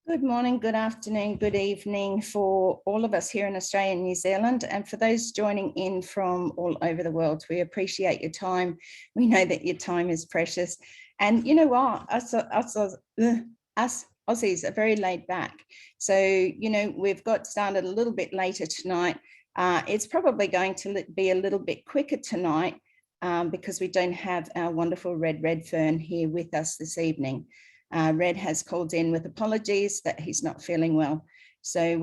Good morning, good afternoon, good evening for all of us here in Australia and New Zealand, and for those joining in from all over the world. We appreciate your time. We know that your time is precious. And you know what? Us Aussies are very laid back. So, we've got started a little bit later tonight. It's probably going to be a little bit quicker tonight because we don't have our wonderful Red Redfern here with us this evening. Red has called in with apologies that he's not feeling well. So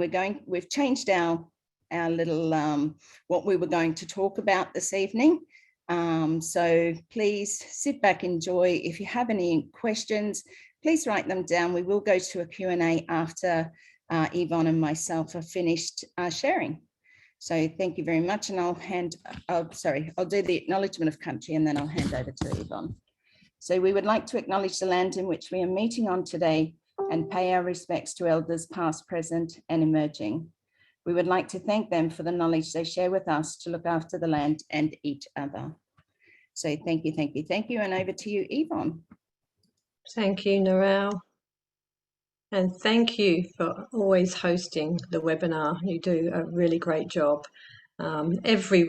we've changed our little, what we were going to talk about this evening. So please sit back, enjoy. If you have any questions, please write them down. We will go to a Q&A after Yvonne and myself are finished sharing. So thank you very much. And I'll do the acknowledgement of country and then I'll hand over to Yvonne. So we would like to acknowledge the land in which we are meeting on today and pay our respects to elders past, present and emerging. We would like to thank them for the knowledge they share with us to look after the land and each other. So thank you, thank you, thank you. And over to you, Yvonne. Thank you, Narelle. And thank you for always hosting the webinar. You do a really great job. Every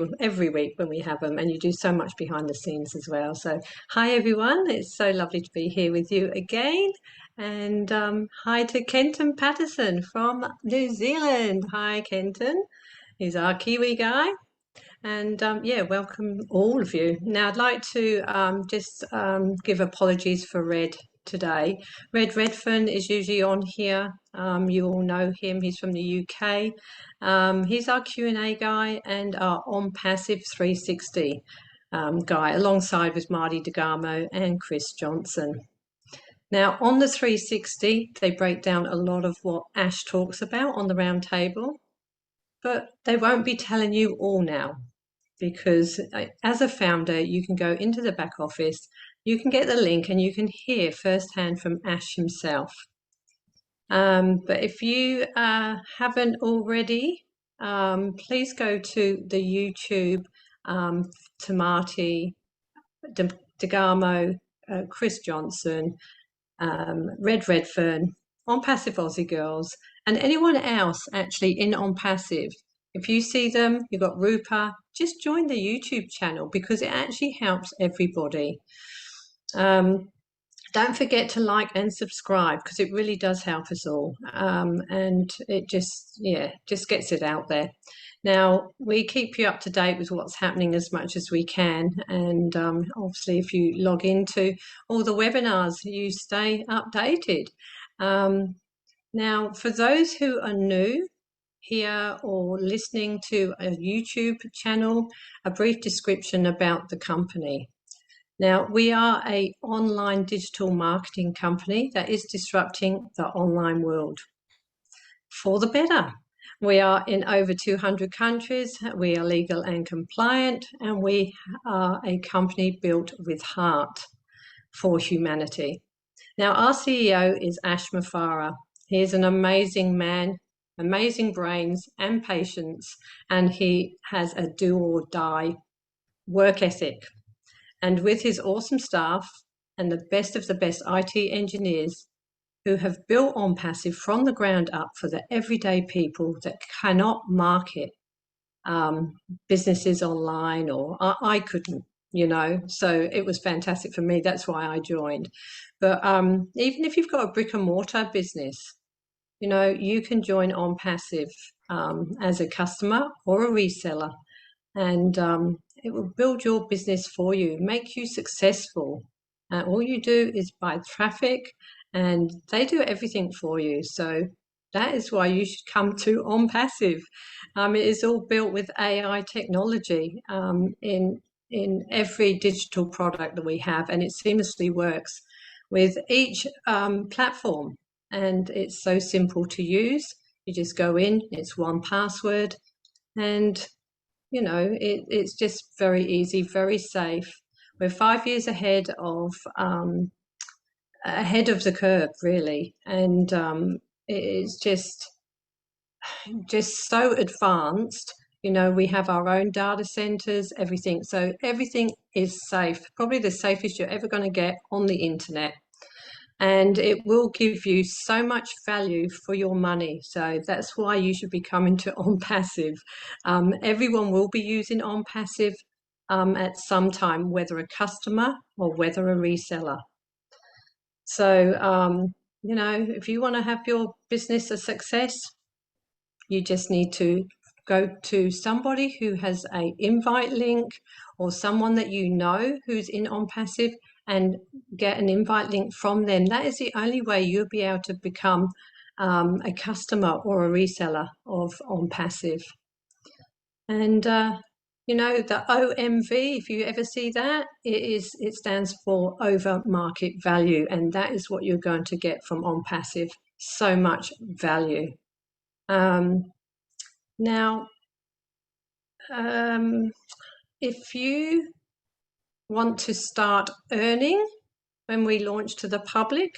week when we have them, and you do so much behind the scenes as well. So hi everyone, it's so lovely to be here with you again, and hi to Kenton Patterson from New Zealand. Hi Kenton, he's our Kiwi guy, and yeah, welcome all of you. Now I'd like to just give apologies for Red today. Red Redfern is usually on here. You all know him, he's from the UK. He's our Q&A guy and our OnPassive 360 guy, alongside with Marty DeGarmo and Chris Johnson. Now on the 360, they break down a lot of what Ash talks about on the round table, but they won't be telling you all now, because as a founder, you can go into the back office, you can get the link and you can hear firsthand from Ash himself. But if you haven't already, please go to the YouTube to Marty DeGarmo, Chris Johnson, Red Redfern, OnPassive Aussie Girls, and anyone else actually in OnPassive. If you see them, you've got Rupa, just join the YouTube channel because it actually helps everybody. Don't forget to like and subscribe because it really does help us all. And it just gets it out there. Now, we keep you up to date with what's happening as much as we can. And obviously, if you log into all the webinars, you stay updated. Now, for those who are new here or listening to a YouTube channel, a brief description about the company. Now, we are an online digital marketing company that is disrupting the online world for the better. We are in over 200 countries, we are legal and compliant, and we are a company built with heart for humanity. Now, our CEO is Ash Mufareh. He is an amazing man, amazing brains and patience, and he has a do or die work ethic. And with his awesome staff and the best of the best IT engineers who have built OnPassive from the ground up for the everyday people that cannot market businesses online, or I couldn't, so it was fantastic for me. That's why I joined. But even if you've got a brick and mortar business, you can join OnPassive as a customer or a reseller, and it will build your business for you, make you successful. All you do is buy traffic and they do everything for you. So that is why you should come to OnPassive. It is all built with AI technology in every digital product that we have, and it seamlessly works with each platform. And it's so simple to use. You just go in, it's one password, and it's just very easy, very safe. We're 5 years ahead of the curve, really, and it is just so advanced. We have our own data centers, everything. So everything is safe, probably the safest you're ever going to get on the internet. and it will give you so much value for your money. So that's why you should be coming to OnPassive. Everyone will be using OnPassive at some time, whether a customer or whether a reseller. So, you know, if you want to have your business a success, you just need to go to somebody who has an invite link, or someone that you know who's in OnPassive, and get an invite link from them. That is the only way you'll be able to become a customer or a reseller of OnPassive. And you know, the OMV, if you ever see that, it stands for over market value, and that is what you're going to get from OnPassive. So much value. Now, if you want to start earning when we launch to the public,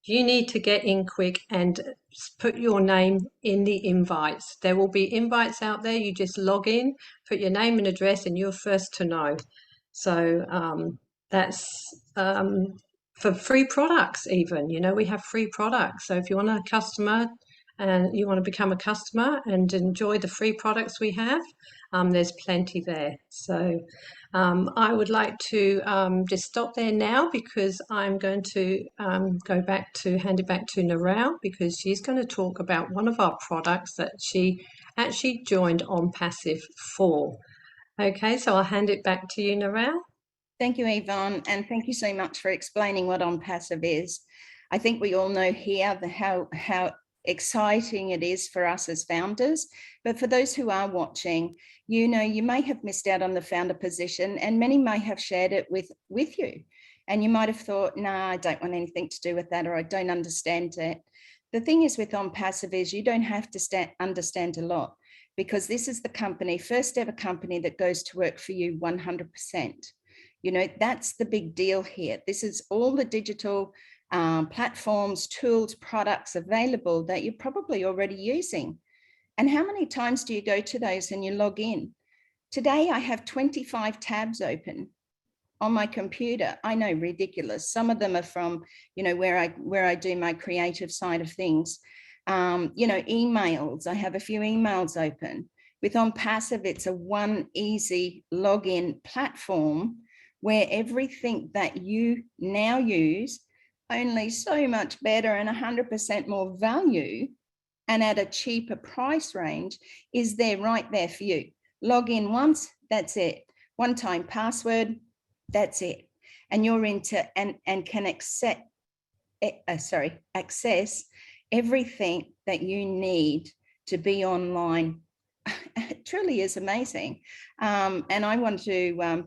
you need to get in quick and put your name in the invites. There will be invites out there. You just log in, put your name and address, and you're first to know. So that's for free products even. You know, we have free products. So if you want a customer and you want to become a customer and enjoy the free products we have, there's plenty there. So I would like to just stop there now, because I'm going to hand it back to Narelle, because she's going to talk about one of our products that she actually joined OnPassive for. Okay, so I'll hand it back to you, Narelle. Thank you, Yvonne, and thank you so much for explaining what OnPassive is. I think we all know here how exciting it is for us as founders, but for those who are watching, you know, you may have missed out on the founder position, and many may have shared it with you, and you might have thought, nah, I don't want anything to do with that, or I don't understand it. The thing is with OnPassive is you don't have to understand a lot, because this is the company, first ever company, that goes to work for you 100%. You know, that's the big deal here. This is all the digital platforms, tools, products available that you're probably already using. And how many times do you go to those and you log in? Today, I have 25 tabs open on my computer. I know, ridiculous. Some of them are from, you know, where I do my creative side of things. You know, emails. I have a few emails open. With OnPassive, it's a one easy login platform where everything that you now use, only so much better and 100% more value and at a cheaper price range, is there right there for you. Log in once, that's it. One-time password, that's it. And you're into and can access everything that you need to be online. It truly is amazing. And I want to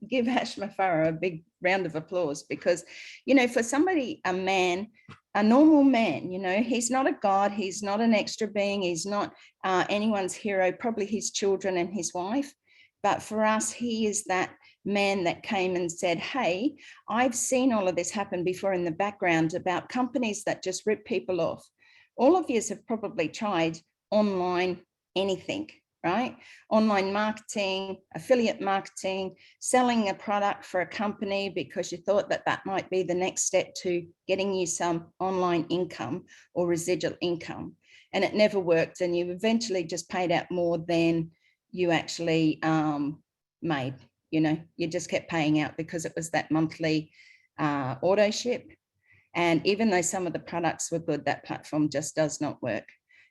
give Mufareh a big round of applause, because, you know, for somebody, a normal man, you know, he's not a god, he's not an extra being, he's not anyone's hero, probably his children and his wife. But for us, he is that man that came and said, hey, I've seen all of this happen before in the background about companies that just rip people off. All of you have probably tried online anything, right? Online marketing, affiliate marketing, selling a product for a company because you thought that that might be the next step to getting you some online income or residual income. And it never worked. And you eventually just paid out more than you actually made. You know, you just kept paying out because it was that monthly auto ship. And even though some of the products were good, that platform just does not work.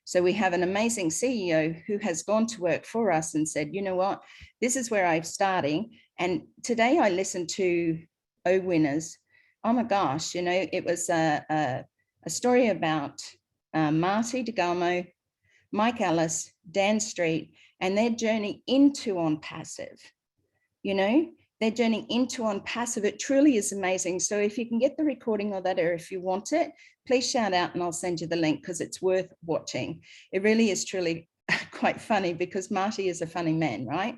So we have an amazing CEO who has gone to work for us and said, you know what, this is where I'm starting. And today I listened to Winners. Oh my gosh, you know, it was a story about Marty DeGalmo, Mike Ellis, Dan Street, and their journey into OnPassive. You know, their journey into OnPassive, it truly is amazing. So if you can get the recording of that, or if you want it, please shout out and I'll send you the link, because it's worth watching. It really is truly quite funny, because Marty is a funny man, right?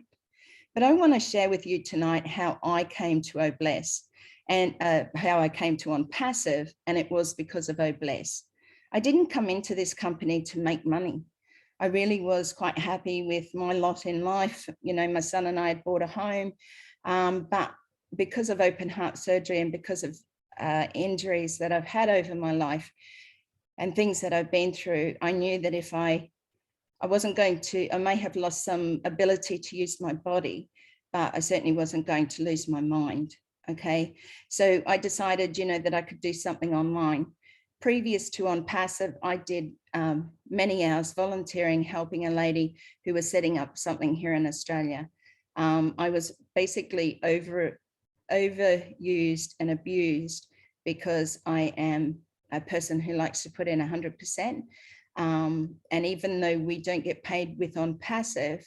But I want to share with you tonight how I came to OBless and how I came to OnPassive, and it was because of OBless. I didn't come into this company to make money. I really was quite happy with my lot in life. You know, my son and I had bought a home, but because of open heart surgery and because of injuries that I've had over my life and things that I've been through, I knew that if I wasn't going to, I may have lost some ability to use my body, but I certainly wasn't going to lose my mind. Okay, so I decided, you know, that I could do something online. Previous to OnPassive, I did many hours volunteering, helping a lady who was setting up something here in Australia. I was basically overused and abused because I am a person who likes to put in 100%. And even though we don't get paid with OnPassive,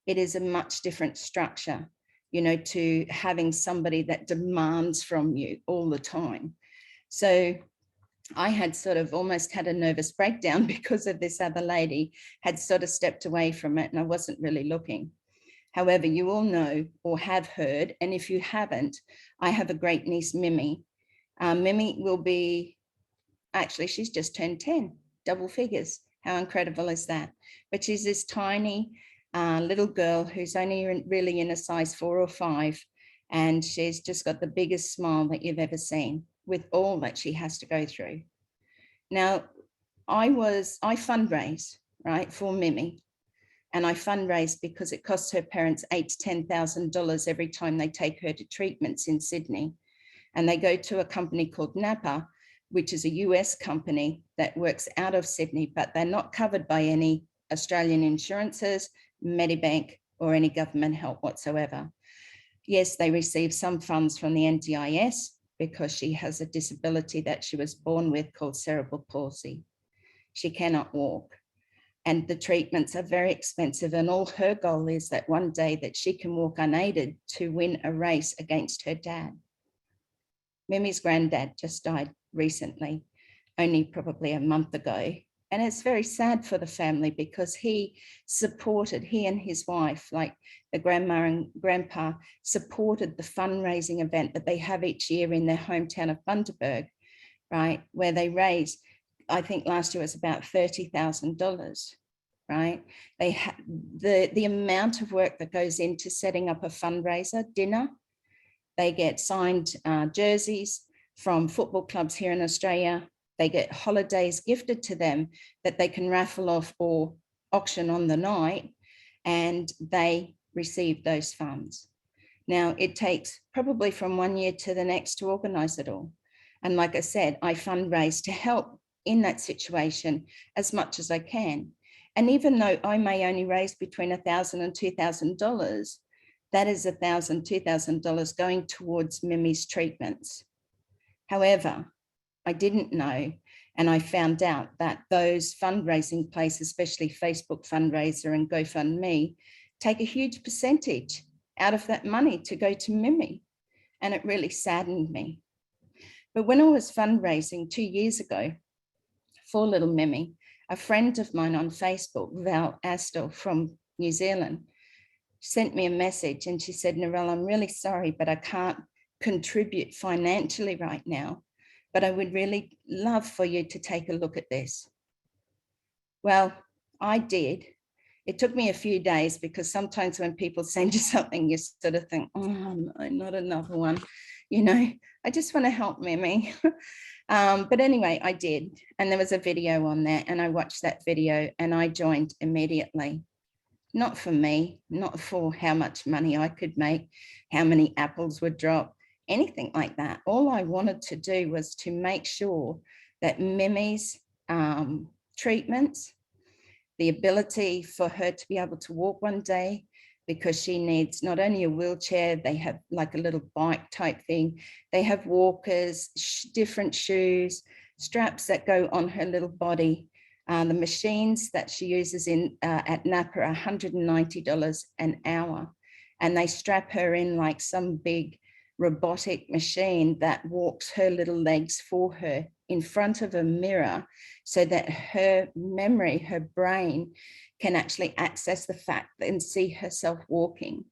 it is a much different structure, you know, to having somebody that demands from you all the time. So I had sort of almost had a nervous breakdown because of this other lady had sort of stepped away from it and I wasn't really looking. However, you all know or have heard, and if you haven't, I have a great niece, Mimi. Mimi will be, actually, she's just turned 10, double figures. How incredible is that? But she's this tiny little girl who's only really in a size 4 or 5. And she's just got the biggest smile that you've ever seen with all that she has to go through. Now, I fundraise, right, for Mimi. And I fundraise because it costs her parents $8,000 to $10,000 every time they take her to treatments in Sydney. And they go to a company called Napa, which is a US company that works out of Sydney, but they're not covered by any Australian insurances, Medibank, or any government help whatsoever. Yes, they receive some funds from the NDIS because she has a disability that she was born with called cerebral palsy. She cannot walk. And the treatments are very expensive. And all her goal is that one day that she can walk unaided to win a race against her dad. Mimi's granddad just died recently, only probably a month ago. And it's very sad for the family because he and his wife, like the grandma and grandpa, supported the fundraising event that they have each year in their hometown of Bundaberg, right? Where they raise, I think last year was about $30,000, right? The amount of work that goes into setting up a fundraiser dinner. They get signed jerseys from football clubs here in Australia. They get holidays gifted to them that they can raffle off or auction on the night, and they receive those funds. Now, it takes probably from one year to the next to organize it all. And like I said, I fundraise to help in that situation as much as I can. And even though I may only raise between $1,000 and $2,000, that is $1,000, $2,000 going towards Mimi's treatments. However, I didn't know, and I found out that those fundraising places, especially Facebook fundraiser and GoFundMe, take a huge percentage out of that money to go to Mimi. And it really saddened me. But when I was fundraising 2 years ago for little Mimi, a friend of mine on Facebook, Val Astor from New Zealand, sent me a message and she said, Narelle, I'm really sorry, but I can't contribute financially right now, but I would really love for you to take a look at this. Well, I did. It took me a few days because sometimes when people send you something, you sort of think, oh no, not another one. You know, I just want to help Mimi. But anyway, I did. And there was a video on there and I watched that video and I joined immediately. Not for me, not for how much money I could make, how many apples would drop, anything like that. All I wanted to do was to make sure that Mimi's treatments, the ability for her to be able to walk one day, because she needs not only a wheelchair, they have like a little bike type thing. They have walkers, different shoes, straps that go on her little body. The machines that she uses at Napa are $190 an hour. And they strap her in like some big robotic machine that walks her little legs for her in front of a mirror so that her memory, her brain can actually access the fact and see herself walking.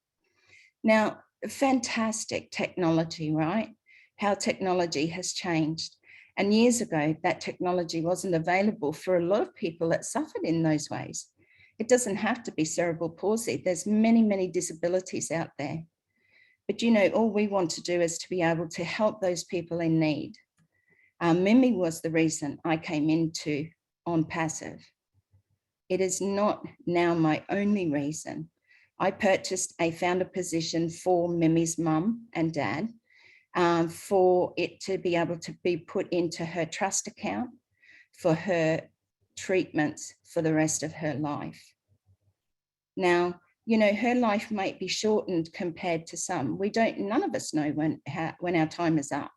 Now, fantastic technology, right? How technology has changed. And years ago, that technology wasn't available for a lot of people that suffered in those ways. It doesn't have to be cerebral palsy. There's many, many disabilities out there. But, you know, all we want to do is to be able to help those people in need. Mimi was the reason I came into OnPassive. It is not now my only reason. I purchased a founder position for Mimi's mum and dad for it to be able to be put into her trust account for her treatments for the rest of her life. Now, you know, her life might be shortened compared to some. None of us know when our time is up,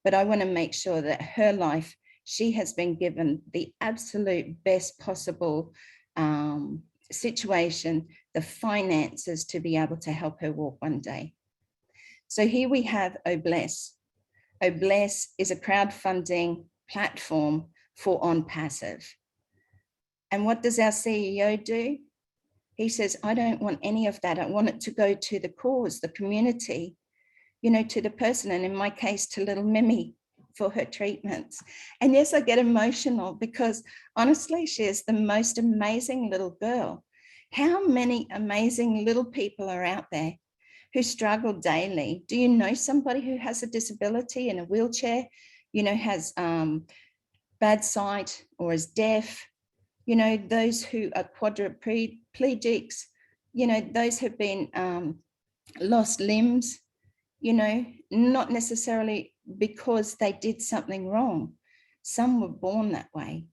but I want to make sure that her life, she has been given the absolute best possible situation, the finances to be able to help her walk one day. So here we have OBless. OBless is a crowdfunding platform for OnPassive. And what does our CEO do? He says, I don't want any of that. I want it to go to the cause, the community, you know, to the person, and in my case, to little Mimi for her treatments. And yes, I get emotional because honestly, she is the most amazing little girl. How many amazing little people are out there who struggle daily? Do you know somebody who has a disability in a wheelchair, you know, has bad sight or is deaf? You know, those who are quadriplegics, you know, those have been lost limbs, you know, not necessarily because they did something wrong. Some were born that way,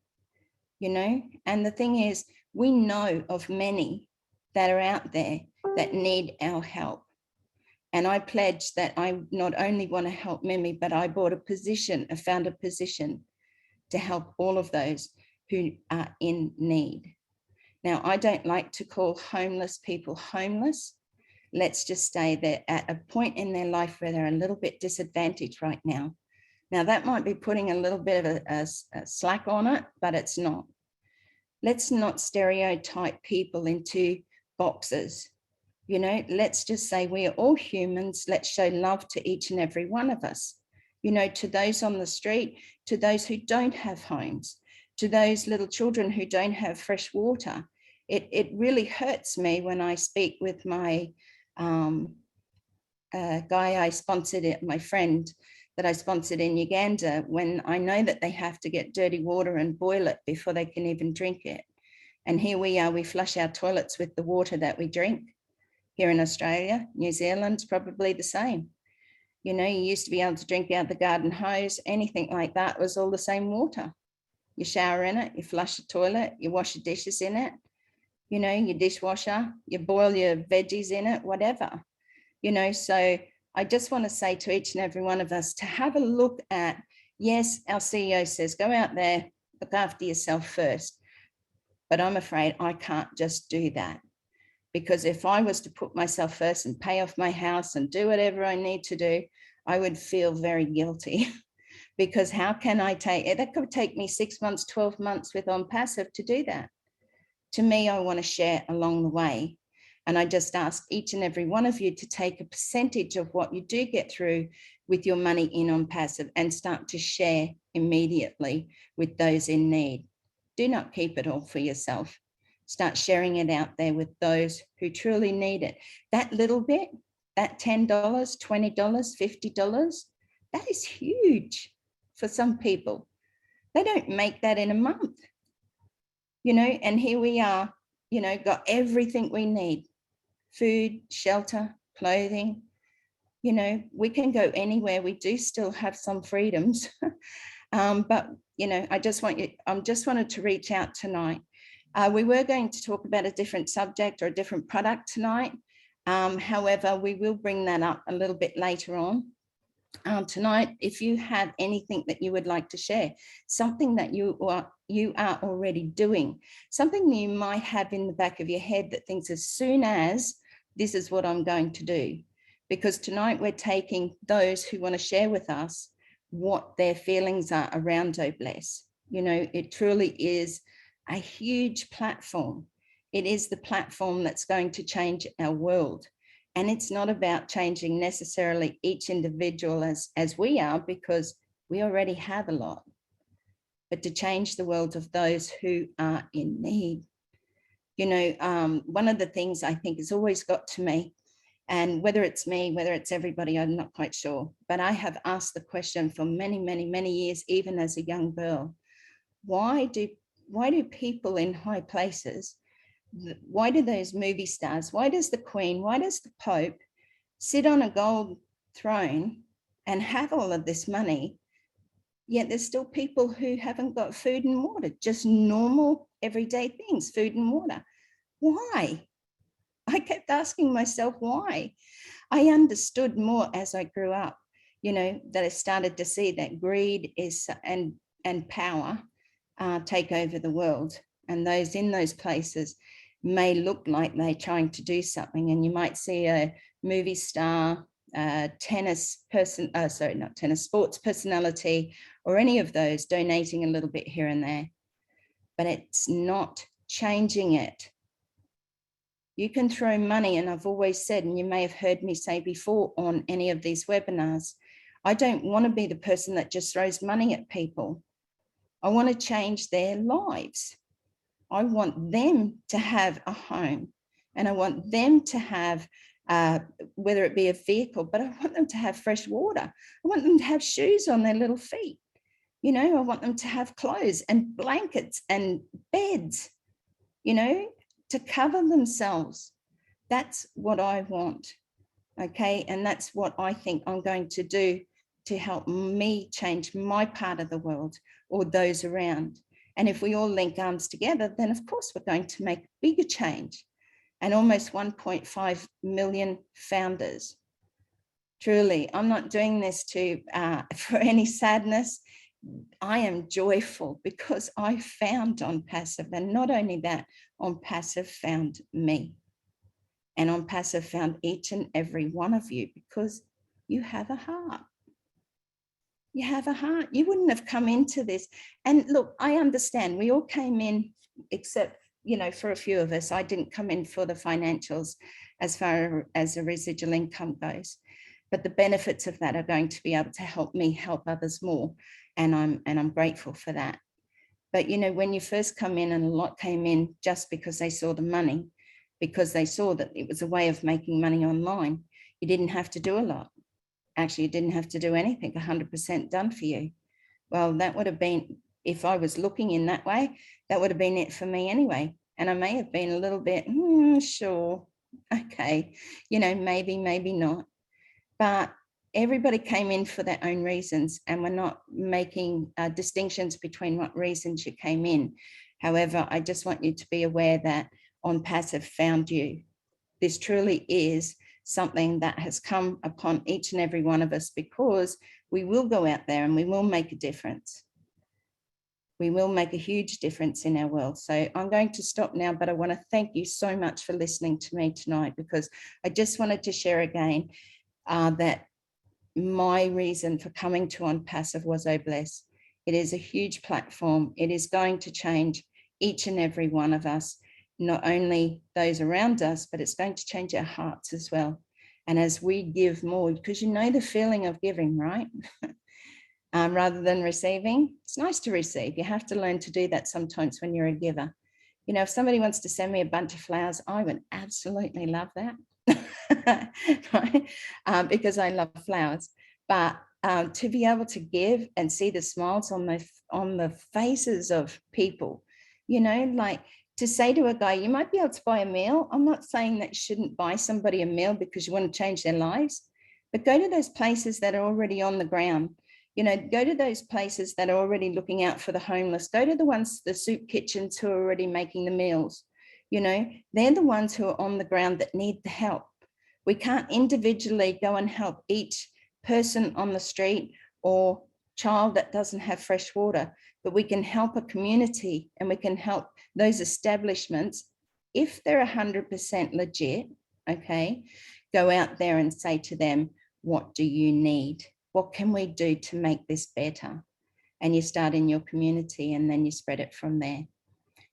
you know. And the thing is, we know of many that are out there that need our help. And I pledged that I not only want to help Mimi, but I bought a position, a founder position, to help all of those who are in need. Now, I don't like to call homeless people homeless. Let's just say they're at a point in their life where they're a little bit disadvantaged right now. Now, that might be putting a little bit of a slack on it, but it's not. Let's not stereotype people into boxes. You know, let's just say we are all humans. Let's show love to each and every one of us. You know, to those on the street, to those who don't have homes, to those little children who don't have fresh water. It really hurts me when I speak with my guy I sponsored, my friend that I sponsored in Uganda, when I know that they have to get dirty water and boil it before they can even drink it. And here we are, we flush our toilets with the water that we drink. Here in Australia, New Zealand's probably the same. You know, you used to be able to drink out the garden hose, anything like that was all the same water. You shower in it, you flush the toilet, you wash your dishes in it, you know, your dishwasher, you boil your veggies in it, whatever. You know, so I just want to say to each and every one of us to have a look at, yes, our CEO says, go out there, look after yourself first. But I'm afraid I can't just do that. Because if I was to put myself first and pay off my house and do whatever I need to do, I would feel very guilty. Because how can I take it? That could take me 6 months, 12 months with OnPassive to do that. To me, I want to share along the way. And I just ask each and every one of you to take a percentage of what you do get through with your money in OnPassive and start to share immediately with those in need. Do not keep it all for yourself. Start sharing it out there with those who truly need it. That little bit, that $10, $20, $50, that is huge for some people. They don't make that in a month, you know, and here we are, you know, got everything we need, food, shelter, clothing, you know, we can go anywhere. We do still have some freedoms, but, you know, I just wanted to reach out tonight. We were going to talk about a different subject or a different product tonight. However, we will bring that up a little bit later on. Tonight, if you have anything that you would like to share, something that you are already doing, something you might have in the back of your head that thinks as soon as this is what I'm going to do. Because tonight we're taking those who want to share with us what their feelings are around OBless. You know, it truly is a huge platform. It is the platform that's going to change our world. And it's not about changing necessarily each individual as we are, because we already have a lot, but to change the world of those who are in need. You know, one of the things I think has always got to me, And whether it's me, whether it's everybody, I'm not quite sure. But I have asked the question for many, many, many years, even as a young girl. Why do people in high places, why do those movie stars, why does the Queen, why does the Pope sit on a gold throne and have all of this money, yet there's still people who haven't got food and water, just normal everyday things, food and water? Why? I kept asking myself why. I understood more as I grew up, that I started to see that greed is and power take over the world. And those in those places may look like they're trying to do something. And you might see a movie star, tennis person, not tennis, sports personality, or any of those donating a little bit here and there. But it's not changing it. You can throw money, and I've always said, and you may have heard me say before on any of these webinars, I don't want to be the person that just throws money at people. I want to change their lives. I want them to have a home, and I want them to have, whether it be a vehicle, but I want them to have fresh water. I want them to have shoes on their little feet. I want them to have clothes and blankets and beds, to cover themselves. That's what I want. Okay. And that's what I think I'm going to do to help me change my part of the world or those around. And if we all link arms together, then of course we're going to make bigger change. And almost 1.5 million founders. Truly, I'm not doing this for any sadness. I am joyful because I found OnPassive, and not only that, OnPassive found me. And OnPassive found each and every one of you because you have a heart. You have a heart. You wouldn't have come into this. And look, I understand we all came in, except, for a few of us, I didn't come in for the financials as far as the residual income goes. But the benefits of that are going to be able to help me help others more. And I'm grateful for that. But, when you first come in, and a lot came in just because they saw the money, because they saw that it was a way of making money online. You didn't have to do a lot. Actually, you didn't have to do anything, 100% done for you. Well, that would have been, if I was looking in that way, that would have been it for me anyway. And I may have been a little bit, sure, okay, maybe, maybe not. But everybody came in for their own reasons, and we're not making distinctions between what reasons you came in. However, I just want you to be aware that OnPassive found you. This truly is something that has come upon each and every one of us, because we will go out there and we will make a difference. We will make a huge difference in our world. So I'm going to stop now, but I want to thank you so much for listening to me tonight, because I just wanted to share again that my reason for coming to OnPassive was OBless. It is a huge platform. It is going to change each and every one of us, not only those around us, but it's going to change our hearts as well. And as we give more, because the feeling of giving, right? Rather than receiving, it's nice to receive. You have to learn to do that sometimes when you're a giver. If somebody wants to send me a bunch of flowers, I would absolutely love that. Right? Because I love flowers. But to be able to give and see the smiles on the faces of people, like to say to a guy, you might be able to buy a meal. I'm not saying that you shouldn't buy somebody a meal because you want to change their lives, but go to those places that are already on the ground. Go to those places that are already looking out for the homeless. Go to the soup kitchens who are already making the meals. They're the ones who are on the ground that need the help. We can't individually go and help each person on the street or child that doesn't have fresh water, but we can help a community, and we can help those establishments if they're 100% legit. Okay, go out there and say to them, what do you need? What can we do to make this better? And you start in your community, and then you spread it from there.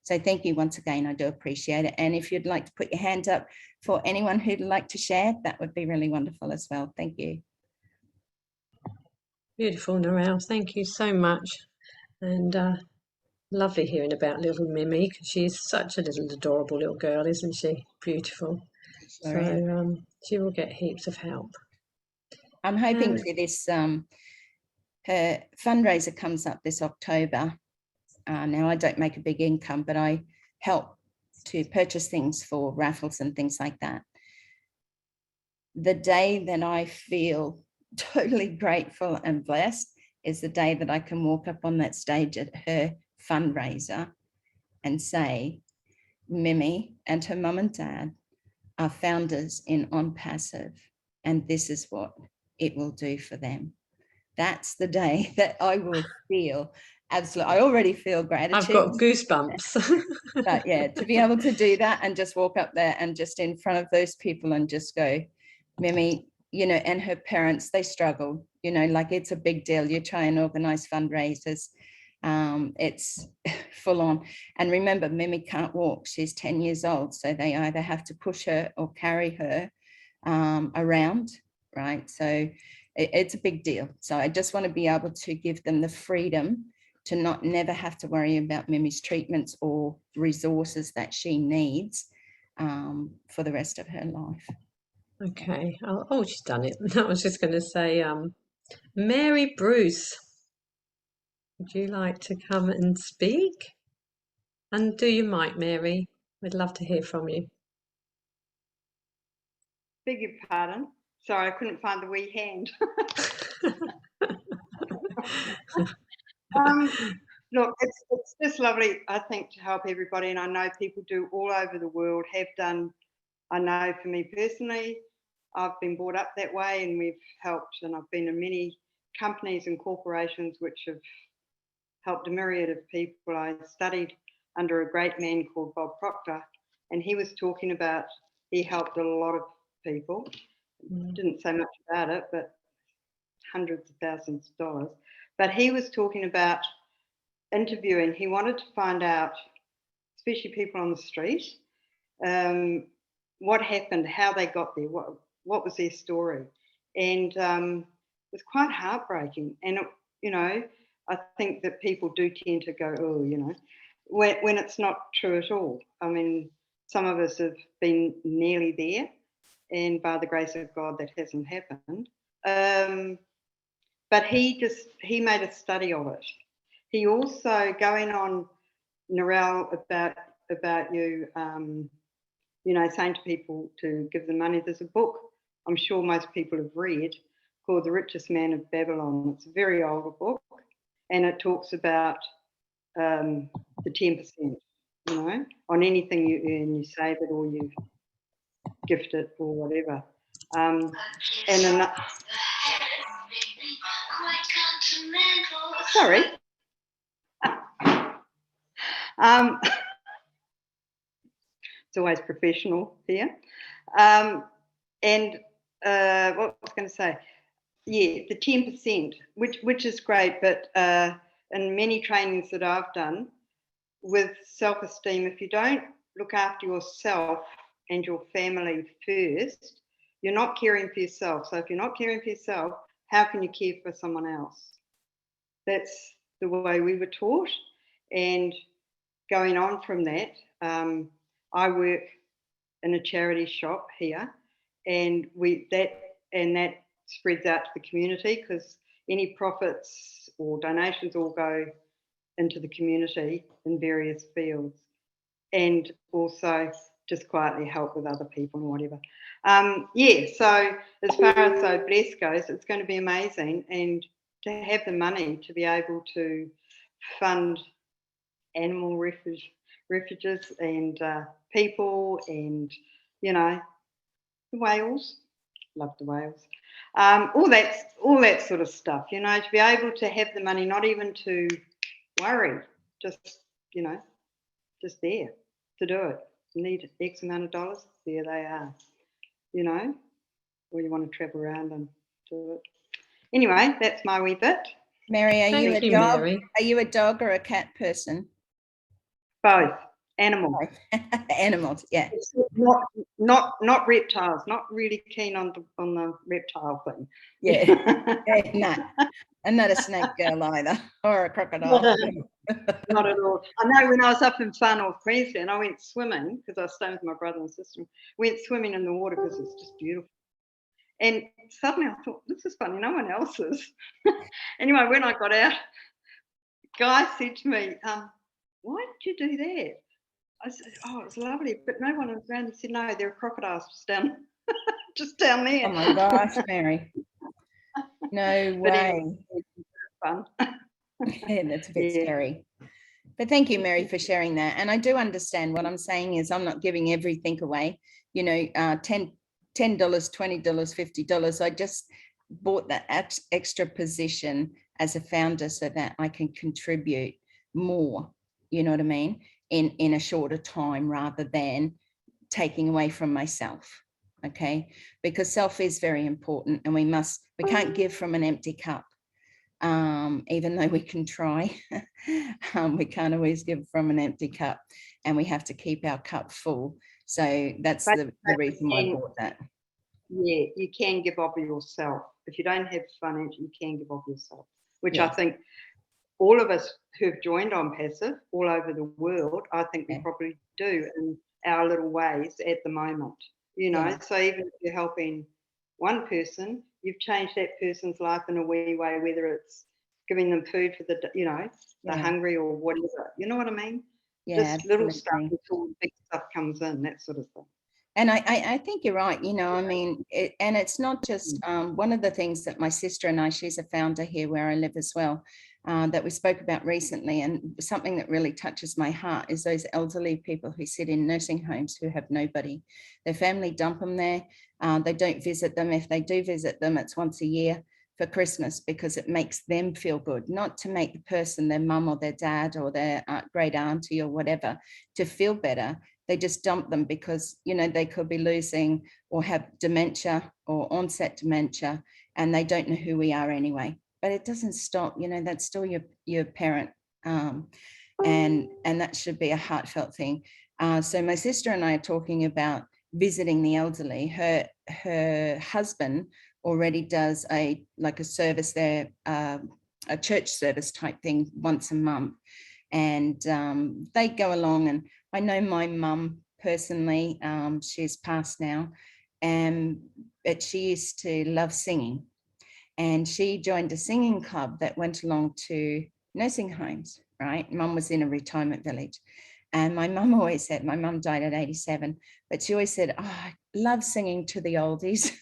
So thank you once again. I do appreciate it. And if you'd like to put your hand up for anyone who'd like to share, that would be really wonderful as well. Thank you. Beautiful, Narelle. Thank you so much. And lovely hearing about little Mimi, because she's such a little adorable little girl, isn't she? Beautiful. Sorry. So she will get heaps of help. I'm hoping for this. Her fundraiser comes up this October. Now, I don't make a big income, but I help to purchase things for raffles and things like that. The day that I feel totally grateful and blessed is the day that I can walk up on that stage at her fundraiser and say, Mimi and her mum and dad are founders in OnPassive, and this is what it will do for them. That's the day that I will feel absolutely. I already feel gratitude. I've got goosebumps. But yeah, to be able to do that and just walk up there and just in front of those people and just go, Mimi, you know, and her parents, they struggle, you know, like it's a big deal. You try and organize fundraisers. It's full on. And remember, Mimi can't walk. She's 10 years old. So they either have to push her or carry her around, right? So it's a big deal. So I just want to be able to give them the freedom to never have to worry about Mimi's treatments or resources that she needs for the rest of her life. Okay. Oh, she's done it. I was just going to say, Mary Bruce, would you like to come and speak? And do your mic, Mary. We'd love to hear from you. Beg your pardon. Sorry, I couldn't find the wee hand. Look, it's just lovely, I think, to help everybody. And I know people do all over the world, have done. I know for me personally, I've been brought up that way and we've helped. And I've been in many companies and corporations which have helped a myriad of people. I studied under a great man called Bob Proctor, and he was talking about, he helped a lot of people. Didn't say much about it, but hundreds of thousands of dollars. But he was talking about interviewing. He wanted to find out, especially people on the street, what happened, how they got there, what was their story. And it was quite heartbreaking. And, you know, I think that people do tend to go, oh, you know, when it's not true at all. I mean, some of us have been nearly there, and by the grace of God, that hasn't happened. But he made a study of it. He also, going on, Narelle, about you, you know, saying to people to give them money. There's a book I'm sure most people have read called The Richest Man of Babylon. It's a very old book, and it talks about the 10%, you know, on anything you earn, you save it or you gift it or whatever. And sorry. It's always professional here. And what was I going to say? Yeah, the 10%, which is great, but in many trainings that I've done with self-esteem, if you don't look after yourself and your family first, you're not caring for yourself. So if you're not caring for yourself, how can you care for someone else? That's the way we were taught. And going on from that, I work in a charity shop here, and that spreads out to the community, because any profits or donations all go into the community in various fields, and also just quietly help with other people and whatever. Yeah, so as far as OBless goes, it's going to be amazing, and to have the money to be able to fund animal refuges and people, and, you know, the whales, love the whales, all that sort of stuff, you know, to be able to have the money, not even to worry, just, you know, just there to do it. You need X amount of dollars, there they are, you know, or you want to travel around and do it. Anyway, that's my wee bit. Mary, are you a dog? Mary. Are you a dog or a cat person? Both. Animal. Animals, yeah. It's not reptiles. Not really keen on the reptile thing. Yeah. No. I'm not a snake girl either, or a crocodile. Not at all. I know when I was up in far north Queensland, I went swimming because I was staying with my brother and sister. Went swimming in the water because it's just beautiful. And suddenly I thought, this is funny, no one else is. Anyway, when I got out, guy said to me, why did you do that? I said, oh, it was lovely, but no one was around. He said, no, there are crocodiles just down there. Oh my gosh, Mary. No way. Anyway, fun. Yeah, that's a bit scary. But thank you, Mary, for sharing that. And I do understand. What I'm saying is I'm not giving everything away. You know, $10, $20, $50. I just bought that extra position as a founder so that I can contribute more, you know what I mean, in a shorter time rather than taking away from myself. Okay, because self is very important, and we can't give from an empty cup. Even though we can try, we can't always give from an empty cup, and we have to keep our cup full. So that's the reason why I bought that. Yeah, you can give of yourself. If you don't have financial, you can give of yourself, which I think all of us who've joined OnPassive all over the world, I think we probably do in our little ways at the moment. You know, so even if you're helping one person, you've changed that person's life in a wee way, whether it's giving them food for the, you know, they're hungry or whatever. You know what I mean? Yeah, just little stuff until big stuff comes in, that sort of thing. And I think you're right. You know, I mean, and it's not just one of the things that my sister and I, she's a founder here where I live as well, that we spoke about recently. And something that really touches my heart is those elderly people who sit in nursing homes who have nobody. Their family dump them there. They don't visit them. If they do visit them, it's once a year for Christmas, because it makes them feel good, not to make the person, their mum or their dad or their great auntie or whatever, to feel better. They just dump them because, you know, they could be losing or have dementia or onset dementia, and they don't know who we are anyway. But it doesn't stop, you know, that's still your parent. And that should be a heartfelt thing. So my sister and I are talking about visiting the elderly. Her husband already does a service there, a church service type thing once a month. And they go along, and I know my mum personally, she's passed now, but she used to love singing, and she joined a singing club that went along to nursing homes, right? Mum was in a retirement village, and my mum always said, my mum died at 87, but she always said, oh, I love singing to the oldies.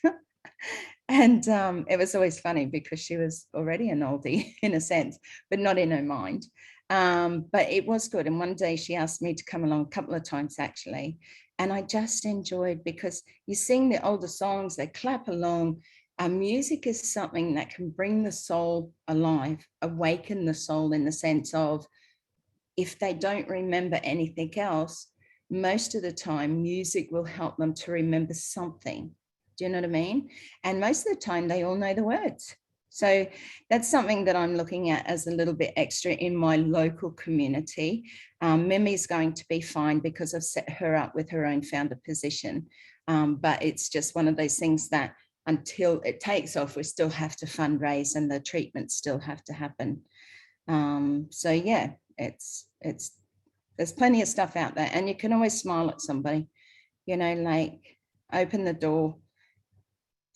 And it was always funny because she was already an oldie in a sense, but not in her mind. But it was good. And one day she asked me to come along, a couple of times actually. And I just enjoyed, because you sing the older songs, they clap along. Music is something that can bring the soul alive, awaken the soul, in the sense of, if they don't remember anything else, most of the time music will help them to remember something. Do you know what I mean? And most of the time they all know the words. So that's something that I'm looking at as a little bit extra in my local community. Mimi's going to be fine because I've set her up with her own founder position. But it's just one of those things that until it takes off, we still have to fundraise and the treatments still have to happen. So yeah, there's plenty of stuff out there, and you can always smile at somebody, you know, like open the door,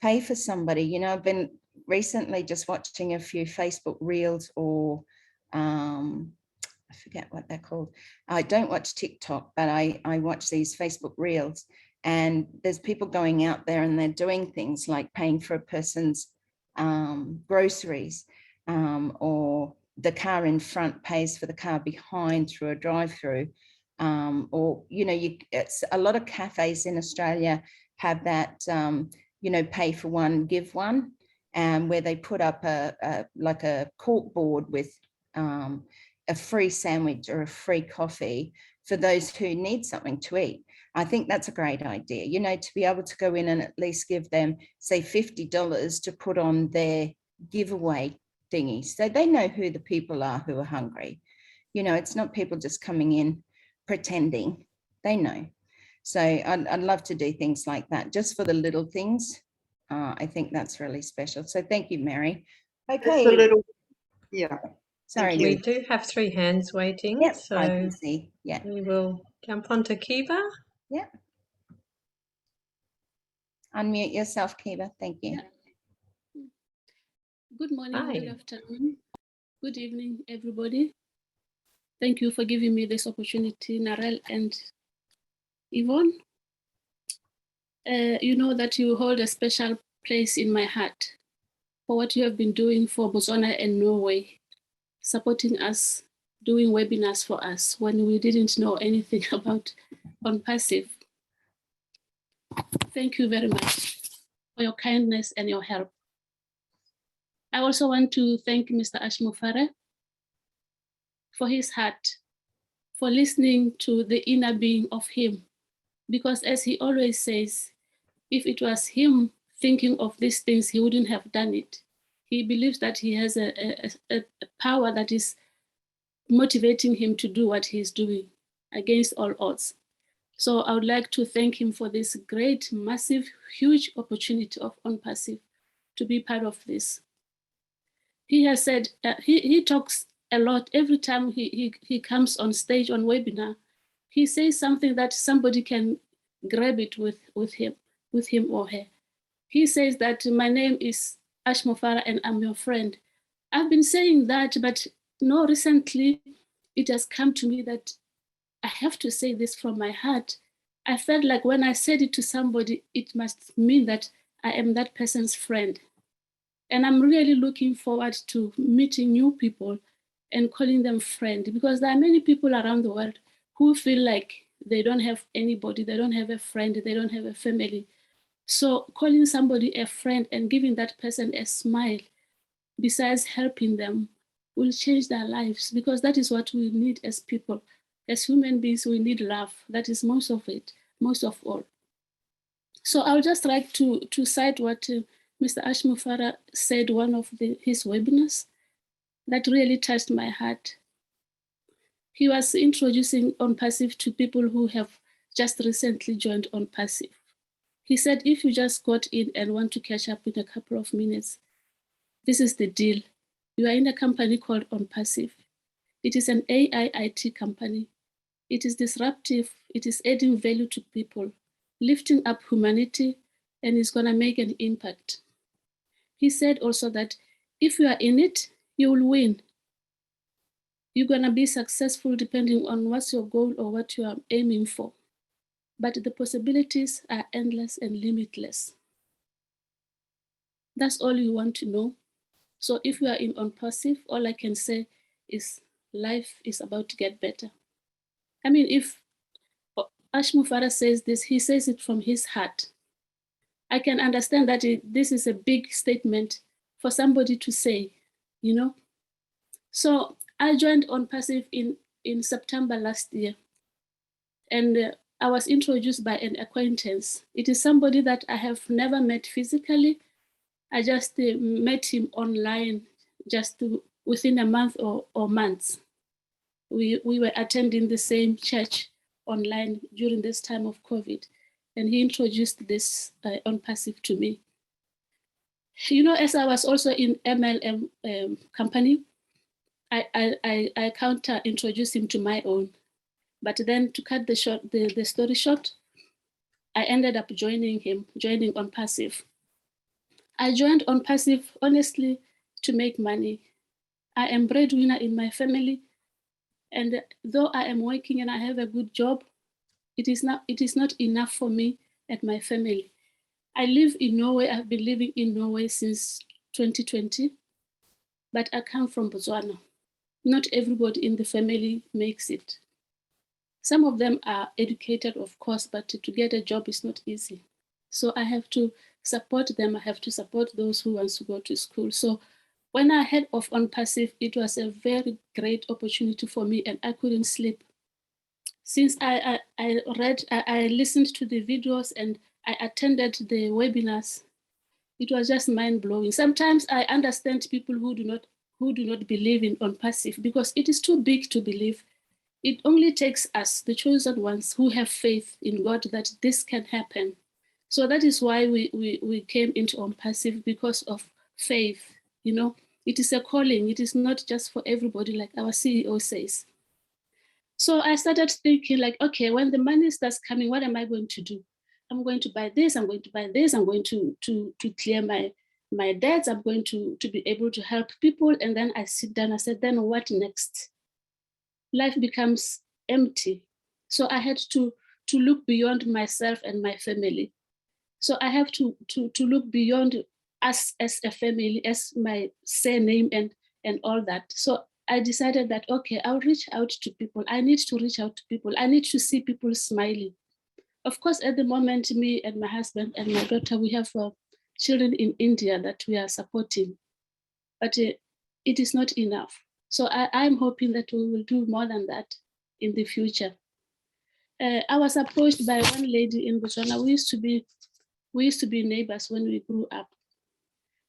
pay for somebody. You know, I've been recently just watching a few Facebook reels, or I forget what they're called. I don't watch TikTok, but I watch these Facebook reels, and there's people going out there and they're doing things like paying for a person's groceries, or the car in front pays for the car behind through a drive-through, or, you know, it's a lot of cafes in Australia have that, you know, pay for one, give one, and where they put up like a cork board with a free sandwich or a free coffee for those who need something to eat. I think that's a great idea, you know, to be able to go in and at least give them, say, $50 to put on their giveaway thingy, so they know who the people are who are hungry. You know, it's not people just coming in pretending. They know. So I'd love to do things like that, just for the little things. I think that's really special. So thank you, Mary. Okay. It's a little, yeah. Sorry. We do have 3 hands waiting. Yep, so I can see. Yeah. we will jump onto Kiva. Yeah. Unmute yourself, Kiva. Thank you. Yeah. Good morning, Hi. good afternoon, good evening, everybody. Thank you for giving me this opportunity, Narelle and Yvonne. You know that you hold a special place in my heart for what you have been doing for Botswana and Norway, supporting us, doing webinars for us when we didn't know anything about OnPassive. Thank you very much for your kindness and your help. I also want to thank Mr. Mufareh for his heart, for listening to the inner being of him. Because as he always says, if it was him thinking of these things, he wouldn't have done it. He believes that he has a power that is motivating him to do what he's doing against all odds. So I would like to thank him for this great, massive, huge opportunity of OnPassive to be part of this. He has said, he talks a lot every time he comes on stage on webinar. He says something that somebody can grab it with him or her. He says that my name is Mufareh and I'm your friend. I've been saying that, but no, recently it has come to me that I have to say this from my heart. I felt like when I said it to somebody, it must mean that I am that person's friend. And I'm really looking forward to meeting new people and calling them friend, because there are many people around the world who feel like they don't have anybody, they don't have a friend, they don't have a family. So calling somebody a friend and giving that person a smile, besides helping them, will change their lives, because that is what we need as people. As human beings, we need love. That is most of it, most of all. So I would just like to cite what Mr. Mufareh said one of his webinars that really touched my heart. He was introducing OnPassive to people who have just recently joined OnPassive. He said, if you just got in and want to catch up in a couple of minutes, this is the deal. You are in a company called OnPassive. It is an AI IT company. It is disruptive. It is adding value to people, lifting up humanity, and is going to make an impact. He said also that if you are in it, you will win. You're going to be successful depending on what's your goal or what you are aiming for. But the possibilities are endless and limitless. That's all you want to know. So if you are in OnPassive, all I can say is life is about to get better. I mean, if Mufareh says this, he says it from his heart. I can understand that this is a big statement for somebody to say, you know. So I joined OnPassive in September last year, and I was introduced by an acquaintance. It is somebody that I have never met physically. I just met him online just within a month or months. We were attending the same church online during this time of COVID, and he introduced this OnPassive to me. You know, as I was also in MLM company, I counter introduced him to my own. But then to cut the story short, I ended up joining OnPassive. I joined OnPassive honestly to make money. I am breadwinner in my family, and though I am working and I have a good job, it is not enough for me and my family. I live in Norway. I've been living in Norway since 2020, but I come from Botswana. Not everybody in the family makes it. Some of them are educated, of course, but to get a job is not easy. So I have to support them. I have to support those who want to go to school. So when I heard of OnPassive, it was a very great opportunity for me, and I couldn't sleep. Since I listened to the videos and I attended the webinars, it was just mind-blowing. Sometimes I understand people who do not believe in OnPassive because it is too big to believe. it only takes us, the chosen ones who have faith in God, that this can happen. So that is why we came into OnPassive, because of faith. You know, it is a calling. It is not just for everybody, like our CEO says. So I started thinking like, okay, when the money starts coming, what am I going to do? I'm going to buy this, I'm going to buy this, I'm going to clear my debts, I'm going to be able to help people. And then I sit down, I said, then what next? Life becomes empty. So I had to look beyond myself and my family. So I have to look beyond us as a family, as my surname and all that. So I decided that, okay, I'll reach out to people. I need to reach out to people. I need to see people smiling. Of course, at the moment, me and my husband and my daughter, we have children in India that we are supporting, but it is not enough. So I'm hoping that we will do more than that in the future. I was approached by one lady in Botswana. We used to be neighbors when we grew up.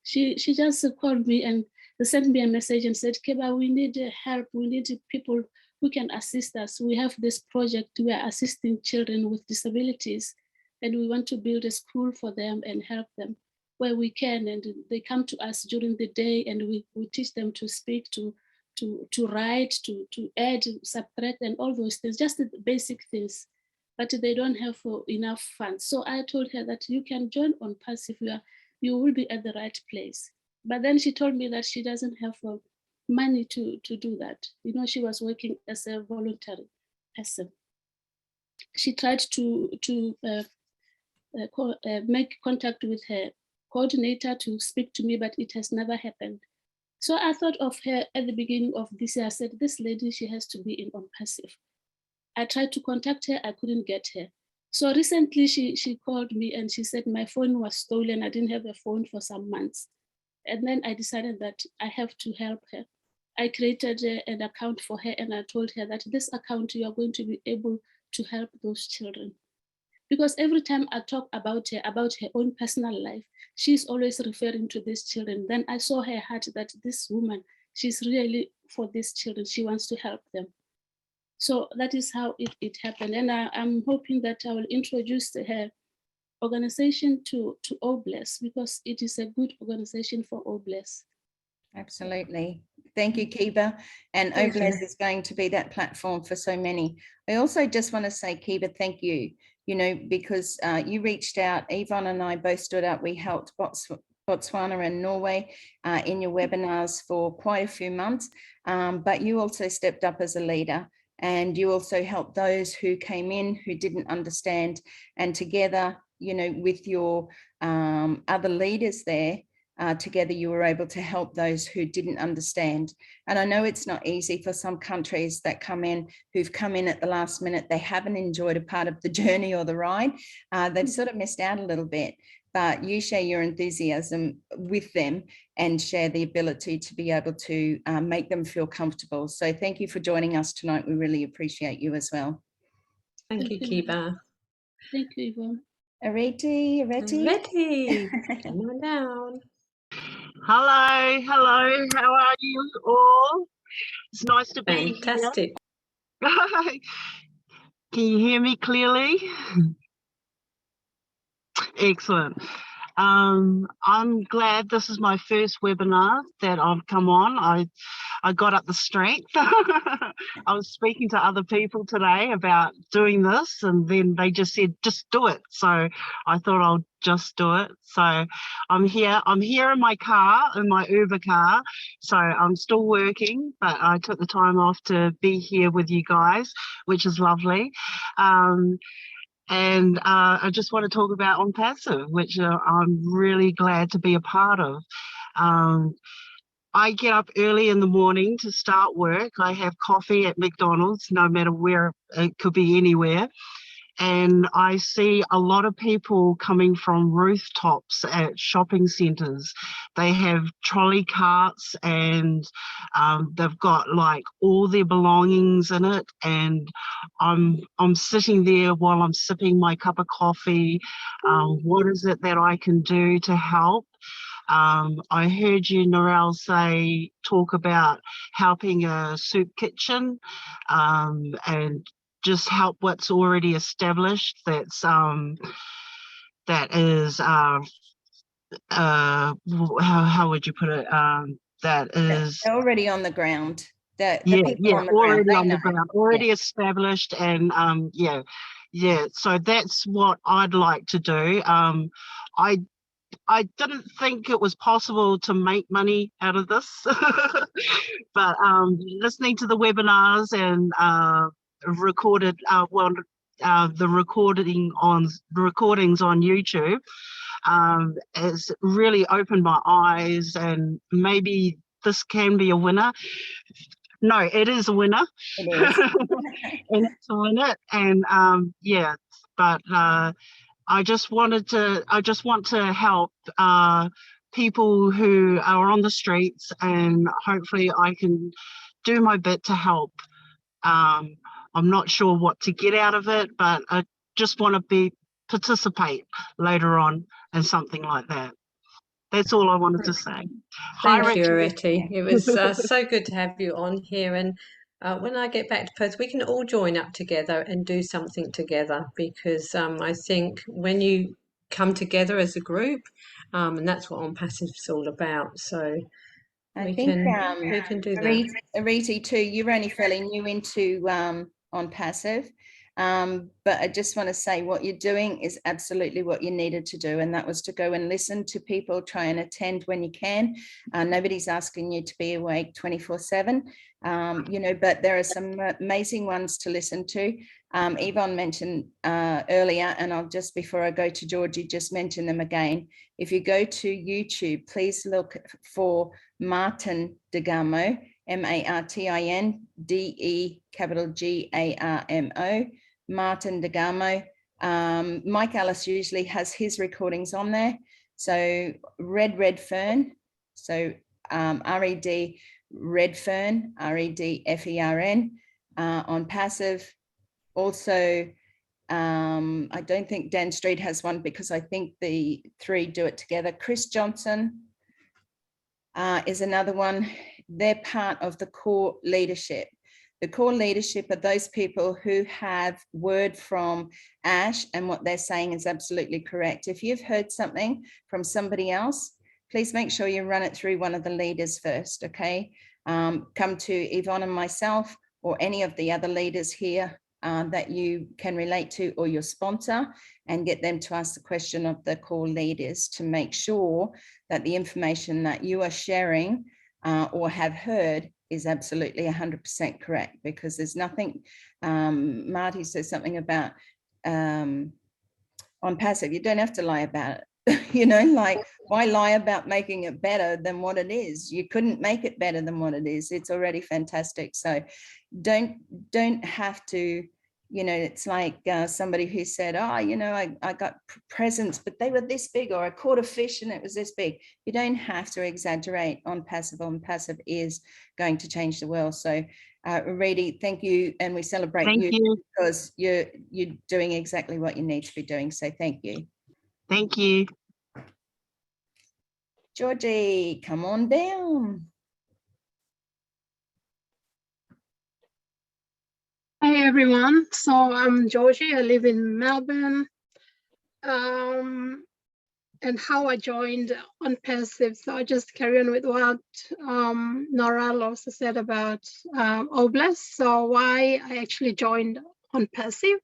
She just called me and sent me a message and said, Keba, we need help. We need people who can assist us. We have this project. We are assisting children with disabilities, and we want to build a school for them and help them where we can. And they come to us during the day, and we teach them to speak, to write, to add, subtract, and all those things, just the basic things. But they don't have enough funds. So I told her that you can join OnPassive. You will be at the right place. But then she told me that she doesn't have money to do that. You know, she was working as a voluntary person. She tried to make contact with her coordinator to speak to me, but it has never happened. So I thought of her at the beginning of this year. I said, this lady, she has to be in OnPassive. I tried to contact her, I couldn't get her. So recently she called me and she said my phone was stolen. I didn't have a phone for some months. And then I decided that I have to help her. I created an account for her, and I told her that this account, you are going to be able to help those children. Because every time I talk about her own personal life, she's always referring to these children. Then I saw her heart that this woman, she's really for these children. She wants to help them. So that is how it happened. And I'm hoping that I will introduce her organization to OBless, because it is a good organization for OBless. Absolutely. Thank you, Kiba. And OBless is going to be that platform for so many. I also just want to say, Kiba, thank you, because you reached out. Yvonne and I both stood up. We helped Botswana and Norway in your webinars for quite a few months, but you also stepped up as a leader. And you also helped those who came in who didn't understand. And together, with your other leaders there, together you were able to help those who didn't understand. And I know it's not easy for some countries that who've come in at the last minute. They haven't enjoyed a part of the journey or the ride. They've sort of missed out a little bit. But you share your enthusiasm with them and share the ability to be able to make them feel comfortable. So thank you for joining us tonight. We really appreciate you as well. Thank you, Kiba. Thank you, Yvonne. Areti. Come on down. Hello, how are you all? It's nice to be Fantastic. here. Can you hear me clearly? Excellent. I'm glad this is my first webinar that I've come on. I got up the strength. I was speaking to other people today about doing this, and then they just said, just do it. So I thought I'll just do it. So I'm here in my car, in my Uber car. So I'm still working, but I took the time off to be here with you guys, which is lovely. And I just want to talk about OnPassive, which I'm really glad to be a part of. I get up early in the morning to start work. I have coffee at McDonald's, no matter where, it could be anywhere. And I see a lot of people coming from rooftops at shopping centres. They have trolley carts, and they've got like all their belongings in it. And I'm sitting there while I'm sipping my cup of coffee. What is it that I can do to help? I heard you, Narelle, talk about helping a soup kitchen and just help what's already established. That is how would you put it? That is They're already on the ground. The yeah, people on the ground, already they on the know. ground, already established, and yeah. So that's what I'd like to do. I didn't think it was possible to make money out of this, but listening to the webinars and recorded, the recordings on YouTube has really opened my eyes, and maybe this can be a winner. No, it is a winner. It is. And it's a winner, and yeah, but I just want to help people who are on the streets, and hopefully I can do my bit to help. I'm not sure what to get out of it, but I just want to participate later on in something like that. That's all I wanted to say. Thank you, Areti. It was so good to have you on here. And when I get back to Perth, we can all join up together and do something together, because I think when you come together as a group, and that's what OnPassive is all about. So we can do that. Areti too, you're only fairly new into OnPassive. But I just want to say what you're doing is absolutely what you needed to do, and that was to go and listen to people, try and attend when you can. Nobody's asking you to be awake 24/7, but there are some amazing ones to listen to. Yvonne mentioned earlier, and I'll just, before I go to Georgie, just mention them again. If you go to YouTube, please look for Martin DeGarmo, MartinDeGarmo. Martin DeGarmo. Mike Ellis usually has his recordings on there. So Red Fern. So R-E-D Redfern, R-E-D-F-E-R-N, OnPassive. Also, I don't think Dan Street has one, because I think the three do it together. Chris Johnson is another one. They're part of the core leadership. The core leadership are those people who have word from Ash, and what they're saying is absolutely correct. If you've heard something from somebody else, please make sure you run it through one of the leaders first, okay? Come to Yvonne and myself, or any of the other leaders here that you can relate to, or your sponsor, and get them to ask the question of the core leaders to make sure that the information that you are sharing or have heard is absolutely 100% correct, because there's nothing, Marty says something about OnPassive, you don't have to lie about it. Like, why lie about making it better than what it is? You couldn't make it better than what it is. It's already fantastic. So don't have to, it's like somebody who said, I got presents, but they were this big, or I caught a fish and it was this big. You don't have to exaggerate. OnPassive is going to change the world. So Areti, thank you, and we celebrate you because you're doing exactly what you need to be doing. So thank you. Thank you. Georgie, come on down. Hey everyone, so I'm Georgie, I live in Melbourne. And how I joined OnPassive, so I just carry on with what Narelle also said about OBless. So why I actually joined OnPassive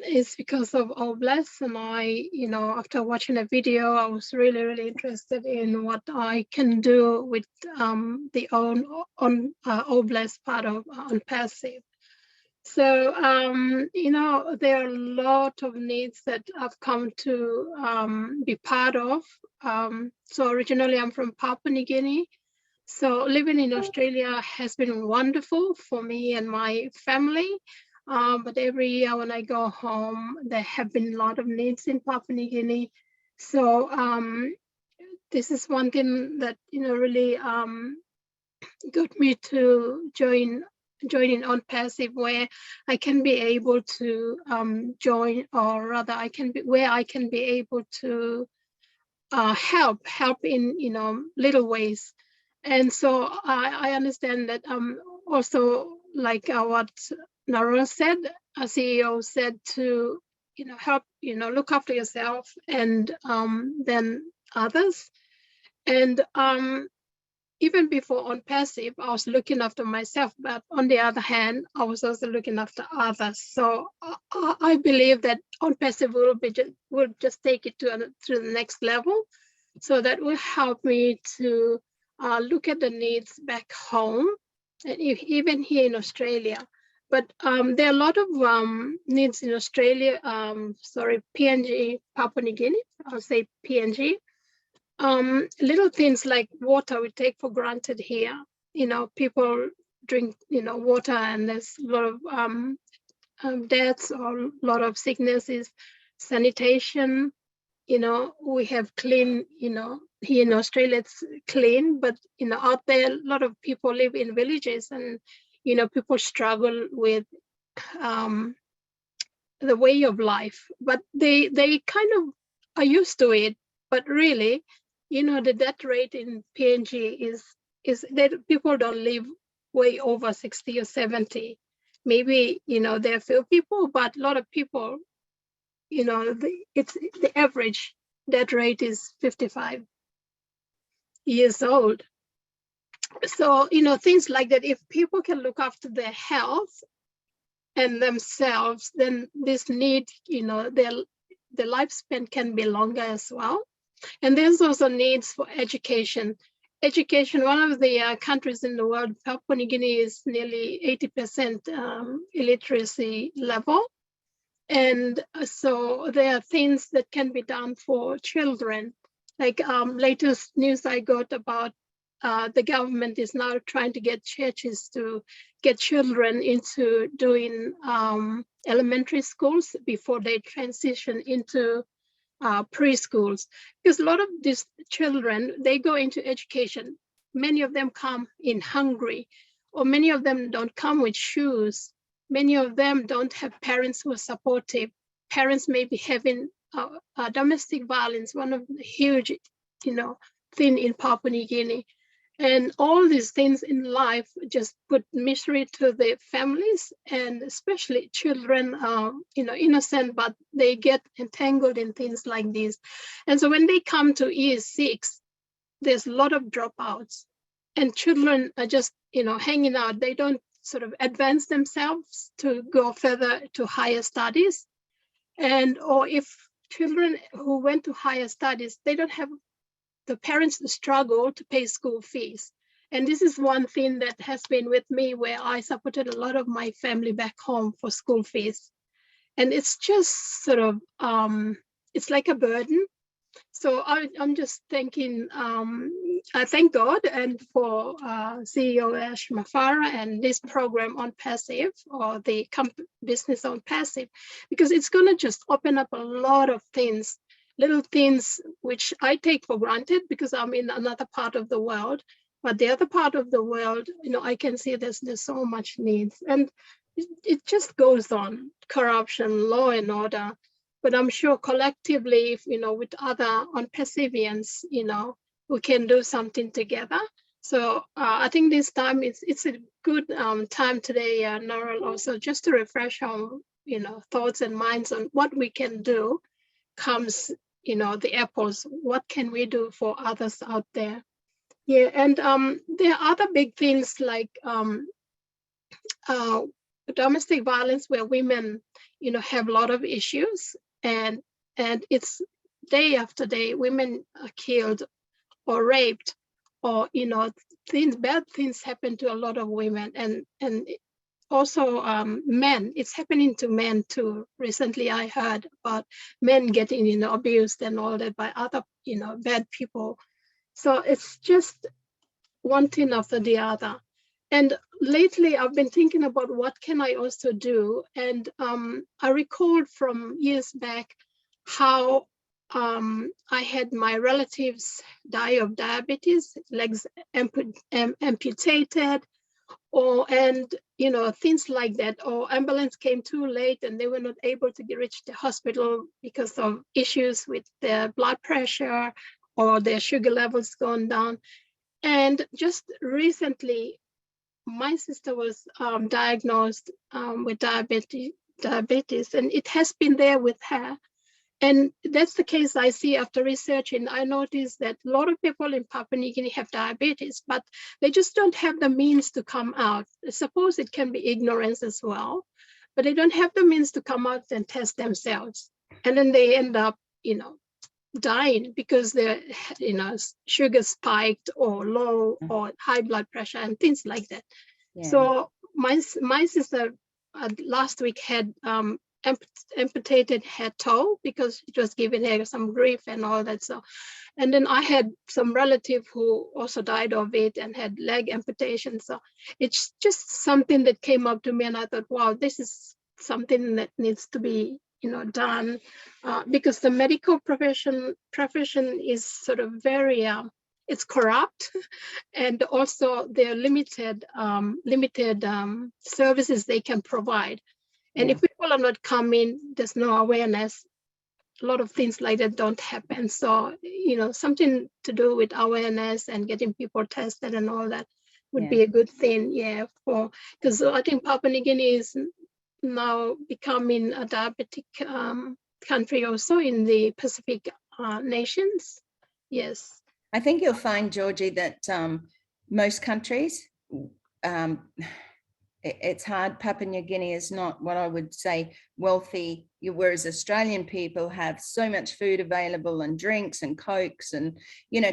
is because of OBless, and after watching a video, I was really interested in what I can do with the OBless part of OnPassive. So there are a lot of needs that I've come to be part of. So originally I'm from Papua New Guinea. So living in Australia has been wonderful for me and my family. But every year when I go home, there have been a lot of needs in Papua New Guinea. So this is one thing that really got me to joining OnPassive, where I can be able to join, or rather I can be able to help in little ways. And so I understand that also like what Nara said, a CEO said to help look after yourself and then others. And even before OnPassive, I was looking after myself, but on the other hand, I was also looking after others. So I believe that OnPassive will just take it to the next level. So that will help me to look at the needs back home, and even here in Australia. But there are a lot of needs in Australia, PNG, Papua New Guinea, I'll say PNG. Little things like water we take for granted here. People drink, water, and there's a lot of deaths or a lot of sicknesses. Sanitation, we have clean, here in Australia it's clean, but out there a lot of people live in villages, and people struggle with the way of life, but they kind of are used to it. But really, the death rate in PNG is that people don't live way over 60 or 70. Maybe there are few people, but a lot of people, it's the average death rate is 55 years old. So things like that, if people can look after their health and themselves, then this need, their lifespan can be longer as well. And there's also needs for education. Education, one of the countries in the world, Papua New Guinea, is nearly 80% illiteracy level. And so there are things that can be done for children. Like latest news I got about the government is now trying to get churches to get children into doing elementary schools before they transition into preschools. Because a lot of these children, they go into education. Many of them come in hungry, or many of them don't come with shoes. Many of them don't have parents who are supportive. Parents may be having domestic violence, one of the huge, thing in Papua New Guinea. And all these things in life just put misery to the families, and especially children, innocent, but they get entangled in things like this. And so when they come to year 6, there's a lot of dropouts, and children are just, hanging out. They don't sort of advance themselves to go further to higher studies. Or if children who went to higher studies, they don't have the parents struggle to pay school fees. And this is one thing that has been with me, where I supported a lot of my family back home for school fees. And it's just sort of, it's like a burden. So I'm just thinking, I thank God and for CEO Mufareh and this program OnPassive, or the business OnPassive, because it's going to just open up a lot of things, little things which I take for granted because I'm in another part of the world. But the other part of the world, I can see there's so much needs, and it just goes on. Corruption, law and order. But I'm sure collectively, if, with other OnPassivians, we can do something together. So I think this time it's a good time today, Nara, also just to refresh our, thoughts and minds on what we can do comes, the apples. What can we do for others out there? Yeah, and there are other big things like domestic violence, where women, have a lot of issues, and it's day after day, women are killed or raped, or bad things happen to a lot of women, and also men. It's happening to men too. Recently, I heard about men getting abused and all that by other bad people. So it's just one thing after the other. And lately, I've been thinking about what can I also do. And I recalled from years back how I had my relatives die of diabetes, legs amputated, and things like that, or ambulance came too late and they were not able to reach the hospital because of issues with their blood pressure or their sugar levels gone down. And just recently, my sister was diagnosed with diabetes, and it has been there with her. And that's the case I see after researching. I noticed that a lot of people in Papua New Guinea have diabetes, but they just don't have the means to come out. I suppose it can be ignorance as well, but they don't have the means to come out and test themselves. And then they end up, dying because their, sugar spiked or low or high blood pressure and things like that. Yeah. So my sister last week had amputated her toe because it was giving her some grief and all that. So, and then I had some relative who also died of it and had leg amputation. So it's just something that came up to me, and I thought, wow, this is something that needs to be done, because the medical profession is sort of very it's corrupt, and also there are limited services they can provide. And if people are not coming, there's no awareness, a lot of things like that don't happen. So, something to do with awareness and getting people tested and all that would be a good thing, because I think Papua New Guinea is now becoming a diabetic country also in the Pacific nations. Yes. I think you'll find, Georgie, that most countries, it's hard. Papua New Guinea is not what I would say wealthy, whereas Australian people have so much food available and drinks and Cokes and,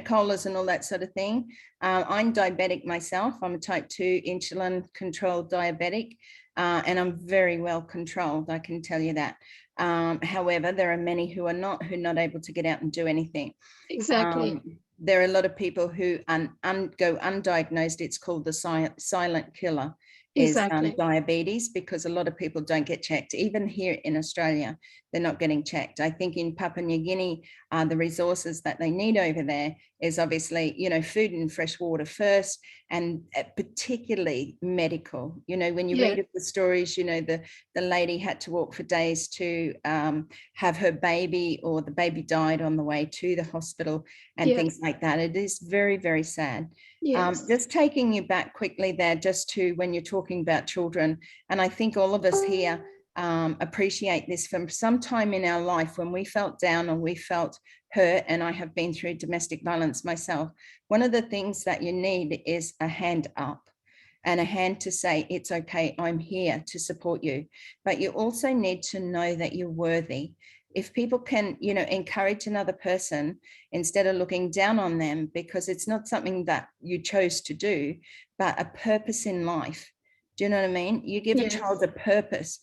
colas and all that sort of thing. I'm diabetic myself. I'm a type 2 insulin controlled diabetic, and I'm very well controlled, I can tell you that. However, there are many who are not able to get out and do anything. Exactly. There are a lot of people who go undiagnosed. It's called the silent killer. Exactly. Is diabetes, because a lot of people don't get checked. Even here in Australia, they're not getting checked. I think in Papua New Guinea, the resources that they need over there is obviously, food and fresh water first, and particularly medical. When you read of the stories, the lady had to walk for days to have her baby, or the baby died on the way to the hospital and things like that. It is very, very sad. Yes. Just taking you back quickly there, just to when you're talking about children, and I think all of us here appreciate this from some time in our life when we felt down or we felt hurt, and I have been through domestic violence myself. One of the things that you need is a hand up, and a hand to say, it's okay, I'm here to support you. But you also need to know that you're worthy. If people can, encourage another person instead of looking down on them, because it's not something that you chose to do, but a purpose in life. Do you know what I mean? You give a child a purpose,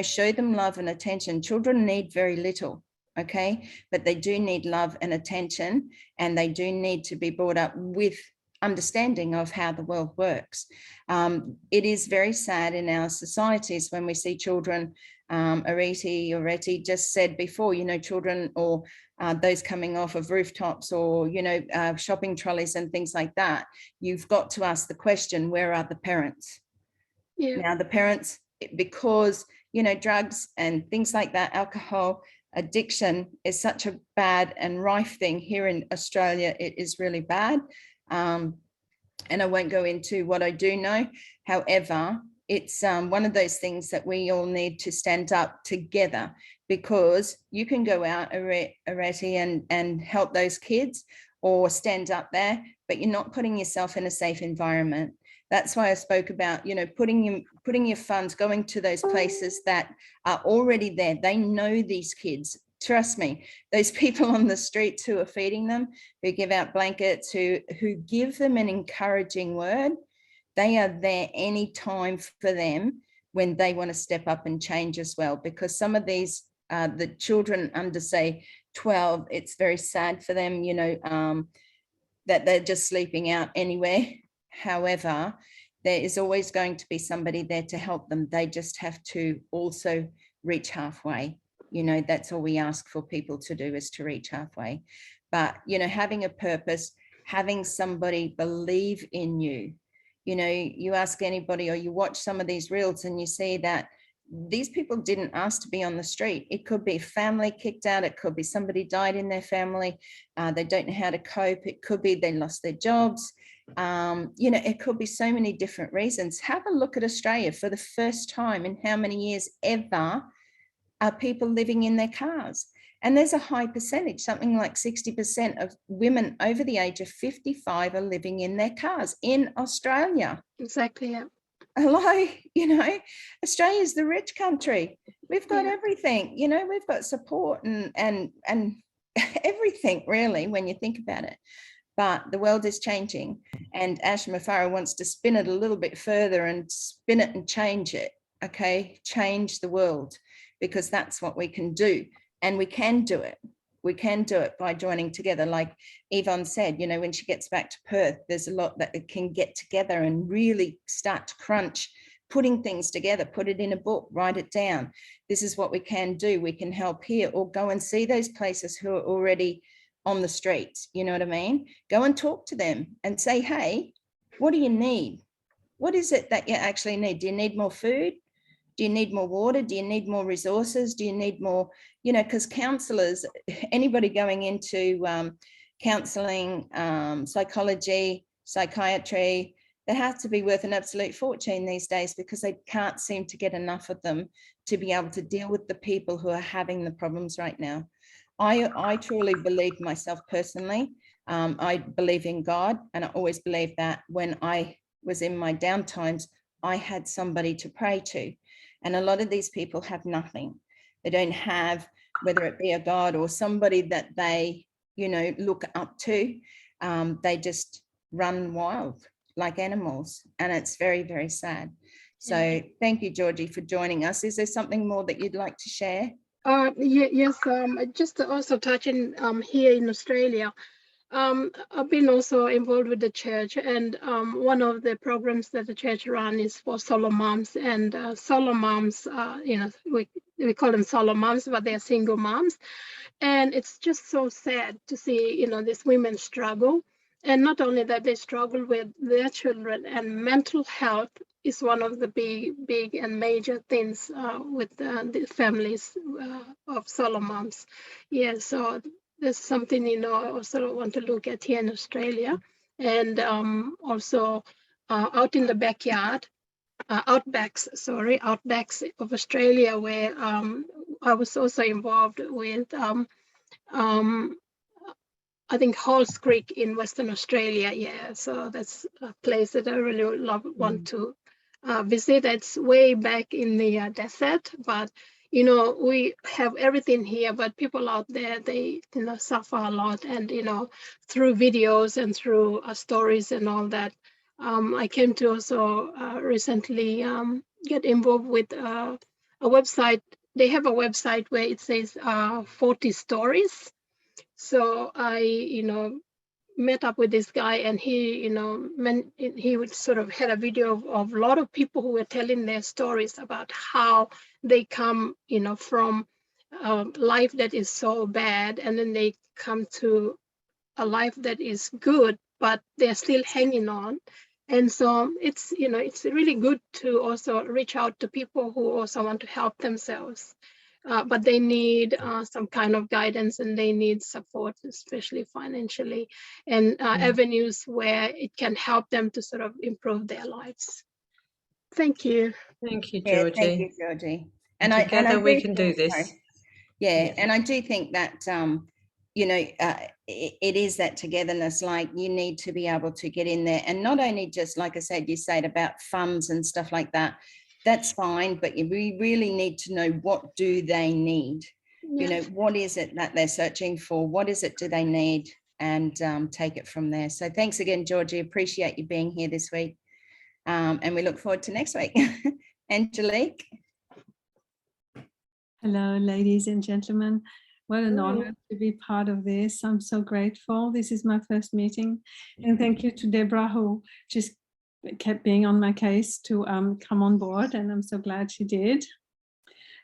show them love and attention. Children need very little, okay? But they do need love and attention, and they do need to be brought up with understanding of how the world works. It is very sad in our societies when we see children, Areti just said before, children or those coming off of rooftops or, shopping trolleys and things like that. You've got to ask the question, where are the parents? Now, the parents, because, drugs and things like that, alcohol, addiction is such a bad and rife thing here in Australia. It is really bad. And I won't go into what I do know. However, it's one of those things that we all need to stand up together, because you can go out, Areti, and help those kids or stand up there, but you're not putting yourself in a safe environment. That's why I spoke about, putting your funds, going to those places that are already there. They know these kids. Trust me, those people on the streets who are feeding them, who give out blankets, who give them an encouraging word, they are there any time for them when they want to step up and change as well. Because some of these, the children under, say, 12, it's very sad for them, that they're just sleeping out anywhere. However, there is always going to be somebody there to help them. They just have to also reach halfway. That's all we ask for people to do, is to reach halfway. But, having a purpose, having somebody believe in you. You ask anybody, or you watch some of these reels and you see that these people didn't ask to be on the street. It could be family kicked out. It could be somebody died in their family. They don't know how to cope. It could be they lost their jobs. You know, it could be so many different reasons. Have a look at Australia. For the first time in how many years ever are people living in their cars? And there's a high percentage, something like 60% of women over the age of 55 are living in their cars in Australia. Exactly. Yeah. Hello, you know, Australia's the rich country. We've got Yeah. everything, you know, we've got support and everything really when you think about it. But the world is changing, and Ash Mufareh wants to spin it a little bit further and spin it and change it. Okay, change the world, because that's what we can do, and we can do it. We can do it by joining together. Like Yvonne said, you know, when she gets back to Perth, there's a lot that it can get together and really start to crunch, putting things together, put it in a book, write it down. This is what we can do. We can help here, or go and see those places who are already on the streets. You know what I mean? Go and talk to them and say, hey, what do you need? What is it that you actually need? Do you need more food? Do you need more water? Do you need more resources? Do you need more, you know, because counselors, anybody going into counseling, psychology, psychiatry, they have to be worth an absolute fortune these days, because they can't seem to get enough of them to be able to deal with the people who are having the problems right now. I truly believe myself personally. I believe in God, and I always believe that when I was in my down times, I had somebody to pray to. And a lot of these people have nothing. They don't have, whether it be a God or somebody that they, you know, look up to. They just run wild like animals, and it's very, very sad. So thank you, Georgie, for joining us. Is there something more that you'd like to share? Yes, just also touching here in Australia. I've been also involved with the church, and one of the programs that the church run is for solo moms. And solo moms, you know, we call them solo moms, but they're single moms. And it's just so sad to see, you know, these women struggle. And not only that, they struggle with their children, and mental health is one of the big and major things with the families of solo moms. Yeah, so there's something, you know, I also want to look at here in Australia, and also out in the backyard, outbacks of Australia, where I was also involved with I think Halls Creek in Western Australia. Yeah, so that's a place that I really want to visit. It's way back in the desert, but you know, we have everything here, but people out there, they, you know, suffer a lot. And you know, through videos and through stories and all that, I came to also recently get involved with a website. They have a website where it says 40 stories. So I, you know, met up with this guy, and he, you know, he would sort of had a video of a lot of people who were telling their stories about how they come, you know, from life that is so bad, and then they come to a life that is good, but they're still hanging on. And so it's, you know, it's really good to also reach out to people who also want to help themselves. But they need some kind of guidance, and they need support, especially financially, and avenues where it can help them to sort of improve their lives. Thank you. Thank you, Yeah, Georgie. thank you, Georgie. And together we can do this. Yeah, and I do think that, you know, it is that togetherness. Like, you need to be able to get in there, and not only just, like I said, you said about funds and stuff like that. That's fine, but we really need to know, what do they need? Yes. You know, what is it that they're searching for? What is it do they need? And take it from there. So thanks again, Georgie. Appreciate you being here this week. And we look forward to next week. Angelique. Hello, ladies and gentlemen. What an honor to be part of this. I'm so grateful. This is my first meeting. And thank you to Deborah, who just kept being on my case to come on board, and I'm so glad she did.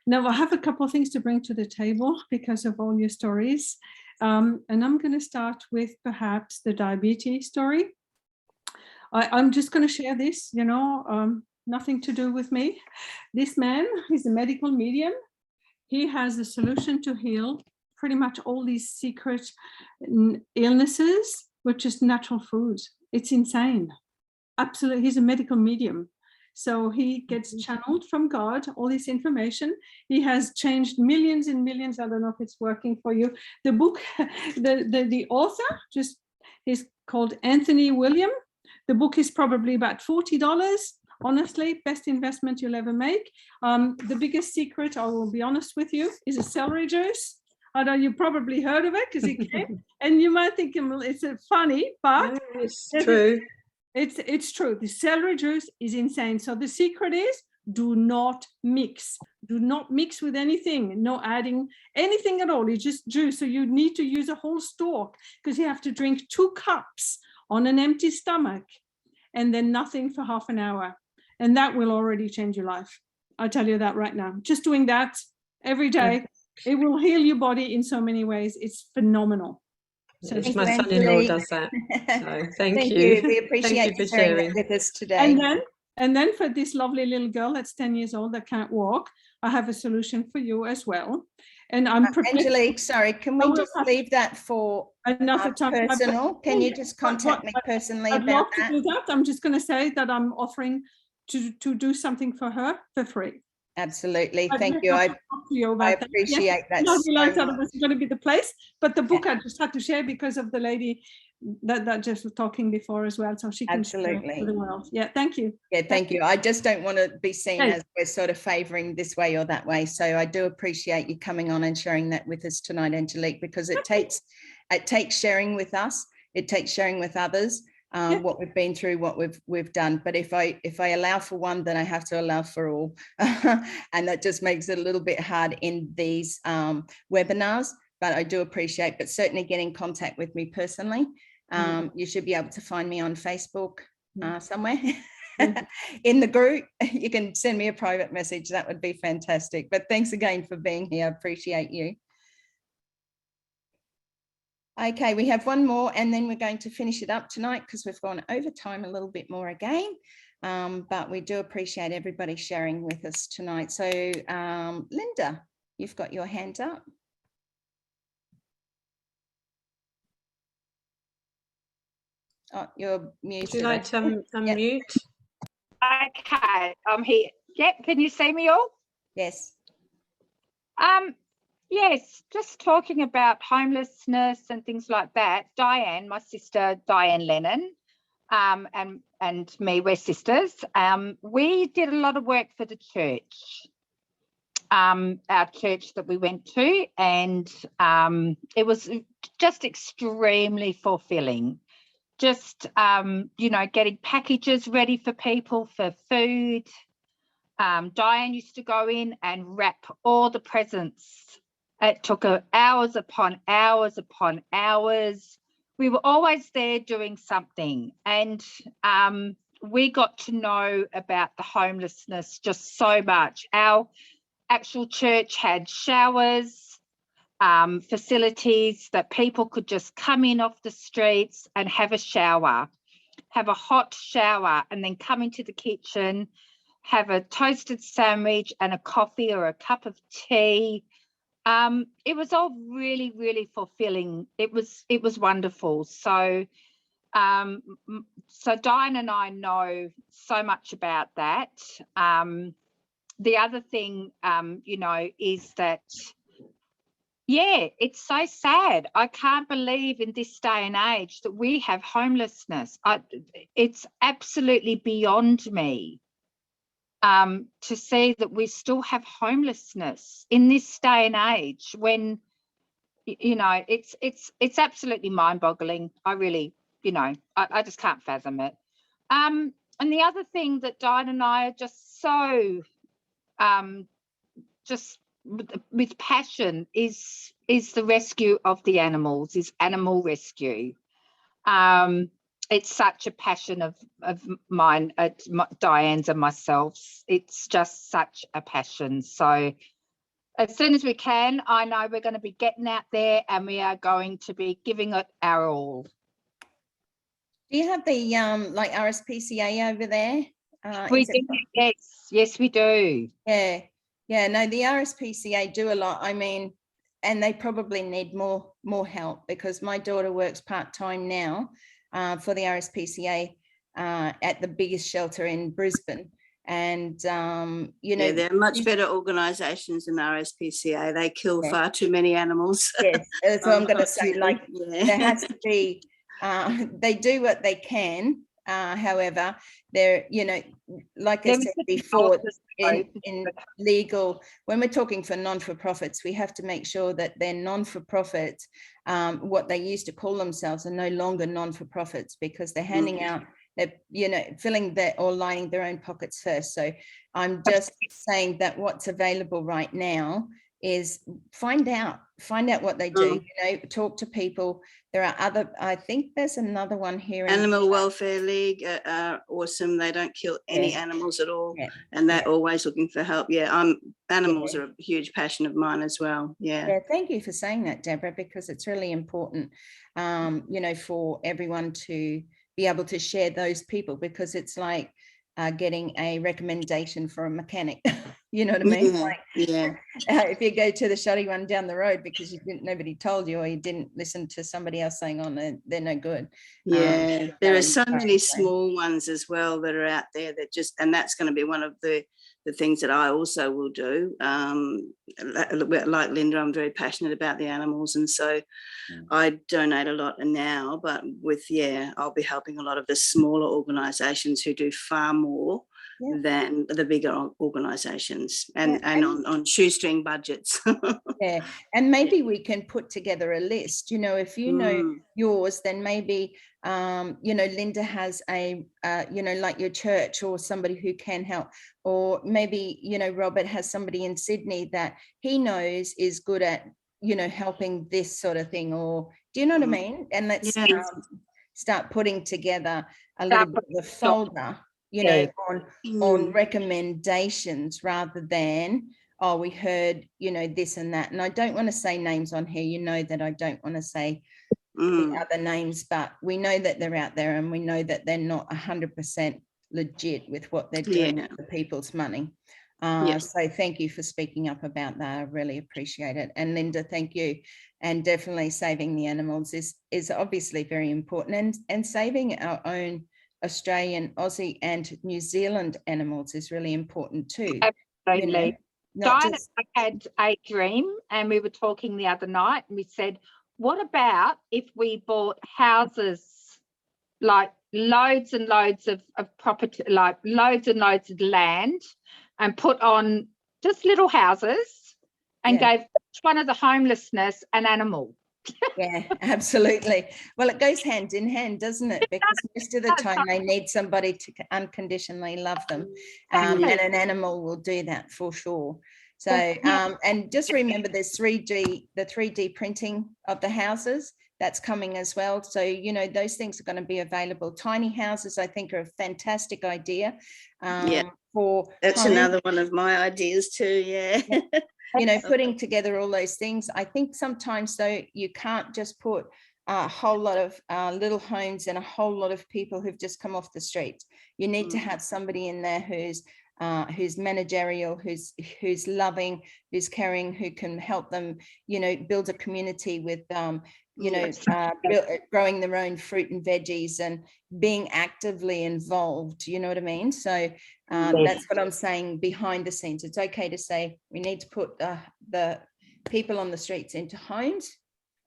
Now, I have a couple of things to bring to the table because of all your stories. And I'm going to start with perhaps the diabetes story. I'm just going to share this, you know, nothing to do with me. This man is a medical medium. He has a solution to heal pretty much all these secret illnesses with just natural foods. It's insane. Absolutely. He's a medical medium. So he gets channeled from God, all this information. He has changed millions and millions. I don't know if it's working for you. The book, the author just is called Anthony William. The book is probably about $40. Honestly, best investment you'll ever make. The biggest secret, I will be honest with you, is a celery juice. I know you probably heard of it because it came, and you might think it's funny, but No, it's true. It's true. The celery juice is insane. So the secret is do not mix. Do not mix with anything. No adding anything at all. It's just juice. So you need to use a whole stalk because you have to drink 2 cups on an empty stomach and then nothing for half an hour. And that will already change your life. I'll tell you that right now. Just doing that every day, it will heal your body in so many ways. It's phenomenal. So my son-in-law does that. So thank you. We appreciate you sharing that with us today. And then for this lovely little girl that's 10 years old that can't walk, I have a solution for you as well. And I'm Angelique, sorry, can we just leave that for another time? Personal? Can you just contact me personally I'd about love that? to do that. I'm just going to say that I'm offering to do something for her for free. Absolutely. Thank you. I appreciate that. I realized that it was going to be the place, but the book I just had to share because of the lady that just was talking before as well, so she can share it to the world. Yeah, thank you. Yeah, thank you. I just don't want to be seen as we're sort of favouring this way or that way. So I do appreciate you coming on and sharing that with us tonight, Angelique, because it takes sharing with us. It takes sharing with others. What we've been through, what we've done. But if I allow for one, then I have to allow for all. And that just makes it a little bit hard in these webinars, but I do appreciate, but certainly get in contact with me personally. You should be able to find me on Facebook somewhere in the group. You can send me a private message. That would be fantastic. But thanks again for being here. I appreciate you. Okay, we have one more and then we're going to finish it up tonight because we've gone over time a little bit more again. But we do appreciate everybody sharing with us tonight. So Linda, you've got your hand up. Oh, you're muted. Would you like to unmute? Okay, I'm here. Yep, can you see me all? Yes. Yes, just talking about homelessness and things like that. Diane, my sister Diane Lennon, and me, we're sisters. We did a lot of work for the church, our church that we went to, and it was just extremely fulfilling. Just, you know, getting packages ready for people for food. Diane used to go in and wrap all the presents. It took hours upon hours upon hours. We were always there doing something, and we got to know about the homelessness just so much. Our actual church had showers, facilities that people could just come in off the streets and have a shower, have a hot shower, and then come into the kitchen, have a toasted sandwich and a coffee or a cup of tea. It was all really, really fulfilling. It was wonderful. So so Diane and I know so much about that. The other thing, you know, is that, yeah, it's so sad. I can't believe in this day and age that we have homelessness. It's absolutely beyond me. To see that we still have homelessness in this day and age when, you know, it's absolutely mind-boggling. I really, you know, I just can't fathom it. And the other thing that Diane and I are just so just with passion is the rescue of the animals, is animal rescue. It's such a passion of mine, Diane's and myself. It's just such a passion. So as soon as we can, I know we're going to be getting out there and we are going to be giving it our all. Do you have the like RSPCA over there, We do, yes, we do. Yeah, no, the RSPCA do a lot. I mean, and they probably need more help, because my daughter works part-time now for the RSPCA at the biggest shelter in Brisbane. And, you know, they're much better organisations than RSPCA. They kill far too many animals. Yes, that's what I'm going to say. Like, there has to be, they do what they can. However, they're, you know, like I said before, in legal, when we're talking for non-for-profits, we have to make sure that they're non-for-profits. What they used to call themselves are no longer non-for-profits, because they're handing out, they're, you know, filling their or lining their own pockets first. So I'm just saying that what's available right now is find out what they do, you know, talk to people. There are other, I think there's another one here. Animal Welfare League are awesome. They don't kill any animals at all, and they're always looking for help. Animals are a huge passion of mine as well. Yeah, thank you for saying that, Deborah, because it's really important, you know, for everyone to be able to share those people, because it's like getting a recommendation for a mechanic. You know what I mean? If you go to the shoddy one down the road because nobody told you, or you didn't listen to somebody else saying, oh, they're no good. There are so many small ones as well that are out there that just, and that's going to be one of the things that I also will do. Like Linda, I'm very passionate about the animals, and so I donate a lot now, but I'll be helping a lot of the smaller organisations who do far more than the bigger organisations, and on shoestring budgets. And maybe we can put together a list. You know, if you know yours, then maybe you know, Linda has a you know, like your church or somebody who can help, or maybe, you know, Robert has somebody in Sydney that he knows is good at, you know, helping this sort of thing, or do you know what I mean? And let's start putting together a little bit of a folder, you know, on recommendations, rather than, oh, we heard, you know, this and that. And I don't want to say names on here, you know, that I don't want to say the other names, but we know that they're out there, and we know that they're not 100% legit with what they're doing with the people's money. So thank you for speaking up about that. I really appreciate it. And Linda, thank you. And definitely saving the animals is obviously very important, and saving our own Australian, Aussie and New Zealand animals is really important too. Absolutely. You know, Diana had a dream, and we were talking the other night, and we said, what about if we bought houses, like loads and loads of property, like loads and loads of land, and put on just little houses, and gave each one of the homelessness an animal. Yeah, absolutely. Well, it goes hand in hand, doesn't it? Because most of the time they need somebody to unconditionally love them, and an animal will do that for sure. So, and just remember, there's the 3D printing of the houses that's coming as well. So, you know, those things are going to be available. Tiny houses, I think, are a fantastic idea. That's another one of my ideas too. You know, putting together all those things. I think sometimes, though, you can't just put a whole lot of little homes and a whole lot of people who've just come off the streets. You need to have somebody in there who's managerial, who's loving, who's caring, who can help them, you know, build a community with you know, growing their own fruit and veggies and being actively involved, you know what I mean? So that's what I'm saying behind the scenes. It's okay to say we need to put the people on the streets into homes,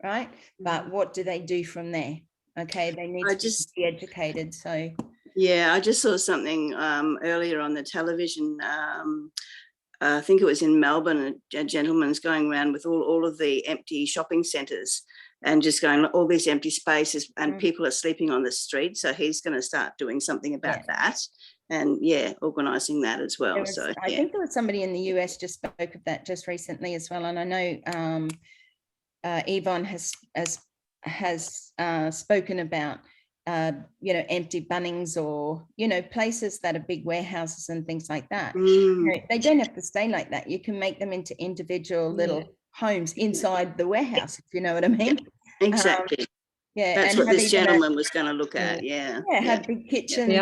right? But what do they do from there? Okay, they need to be educated. So I just saw something earlier on the television. I think it was in Melbourne. A gentleman's going around with all of the empty shopping centres, and just going, all these empty spaces, and people are sleeping on the street. So he's going to start doing something about that, and organising that as well. I think there was somebody in the US just spoke of that just recently as well, and I know Yvonne has spoken about you know, empty Bunnings, or, you know, places that are big warehouses and things like that. You know, they don't have to stay like that. You can make them into individual little homes inside the warehouse, if you know what I mean. Exactly. Yeah, That's and what have this even a- gentleman was going to look at. Yeah. have big kitchens. The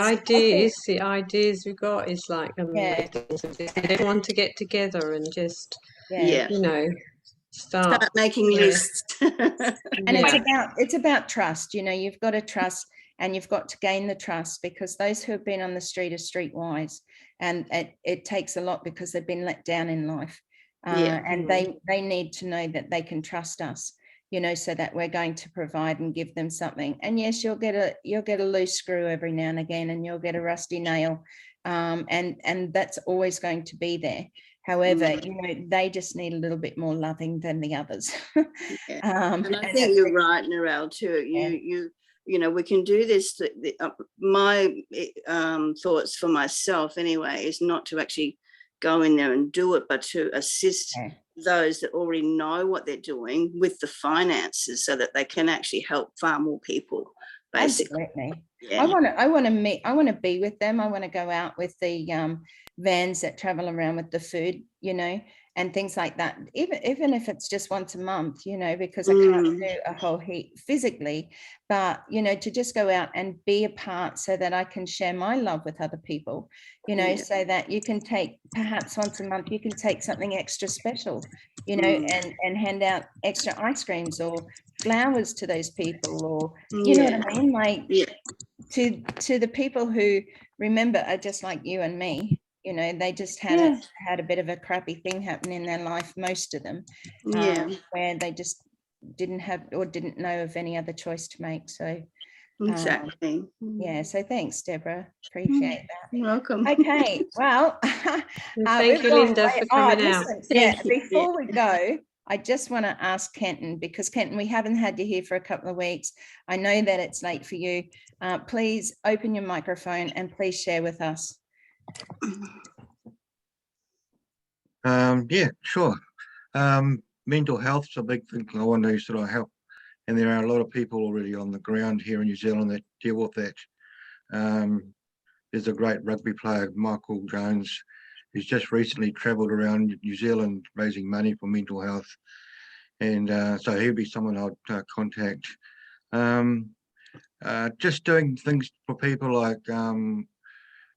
ideas we've got is like Yeah. get everyone to get together and just, Yeah. you know, start making lists. And it's about trust. You know, you've got to trust, and you've got to gain the trust, because those who have been on the street are streetwise, and it takes a lot because they've been let down in life. And they need to know that they can trust us, you know, so that we're going to provide and give them something. And yes, you'll get a loose screw every now and again, and you'll get a rusty nail, and that's always going to be there. However, you know, they just need a little bit more loving than the others. And I think you're right, Narelle, too. You know, we can do this. My thoughts for myself anyway is not to actually go in there and do it, but to assist those that already know what they're doing with the finances, so that they can actually help far more people, basically. Absolutely. Yeah. I want to be with them. I want to go out with the vans that travel around with the food, you know, and things like that, even if it's just once a month, you know, because I can't do a whole heap physically, but, you know, to just go out and be a part, so that I can share my love with other people, you know, so that you can take, perhaps once a month, you can take something extra special, you know, and hand out extra ice creams or flowers to those people, or, you know what I mean? Like, to the people who, remember, are just like you and me. You know, they just had a bit of a crappy thing happen in their life, most of them, where they just didn't have or didn't know of any other choice to make. So exactly. So thanks, Deborah. Appreciate that. You're welcome. Okay, well, thank you, Linda, for coming out. Before we go, I just want to ask Kenton, because Kenton, we haven't had you here for a couple of weeks. I know that it's late for you. Please open your microphone and please share with us. Yeah, sure. Mental health's a big thing I want to sort of help, and there are a lot of people already on the ground here in New Zealand that deal with that. There's a great rugby player, Michael Jones, who's just recently travelled around New Zealand raising money for mental health, and so he'll be someone I'd contact. Just doing things for people like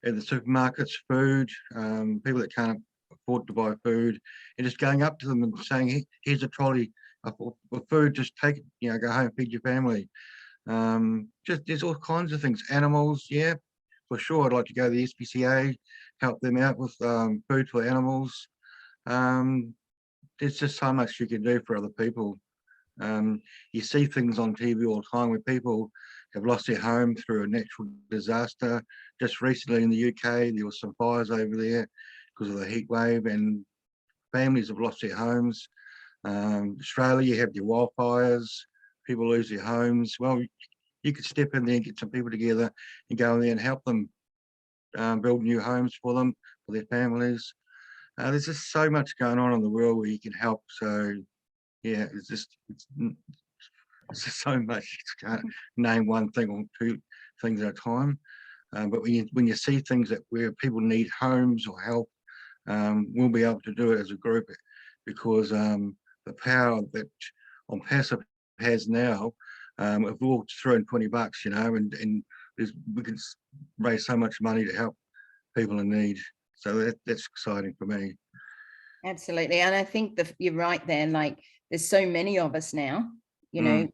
at the supermarkets, food, people that can't afford to buy food, and just going up to them and saying, here's a trolley of food, just take it, you know, go home, feed your family. Just there's all kinds of things. Animals, yeah, for sure. I'd like to go to the SPCA, help them out with food for animals. There's just so much you can do for other people. You see things on TV all the time where people have lost their home through a natural disaster. Just recently in the UK, there were some fires over there because of the heat wave, and families have lost their homes. Australia, you have your wildfires, people lose their homes. Well, you could step in there and get some people together and go in there and help them build new homes for them, for their families. There's just so much going on in the world where you can help. So yeah, it's just so much. You can't name one thing or two things at a time. But when you see things that where people need homes or help, we'll be able to do it as a group, because the power that OnPassive has now, if we all throw in $20, you know, and we can raise so much money to help people in need. So that's exciting for me. Absolutely, and I think you're right there. Like, there's so many of us now. You know,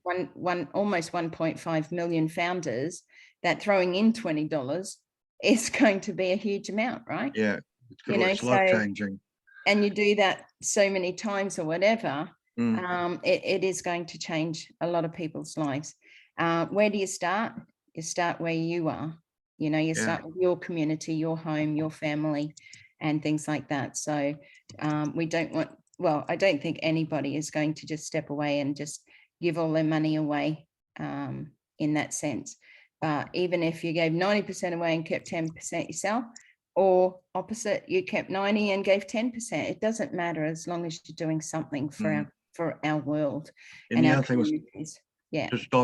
almost 1.5 million founders, that throwing in $20 is going to be a huge amount, right? Yeah, it's life changing. And you do that so many times or whatever, it is going to change a lot of people's lives. Where do you start? You start where you are. You know, you start with your community, your home, your family, and things like that. So we don't want, well, I don't think anybody is going to just step away and just give all their money away in that sense. But even if you gave 90% away and kept 10% yourself, or opposite, you kept 90 and gave 10%, it doesn't matter, as long as you're doing something for our world and our communities. Just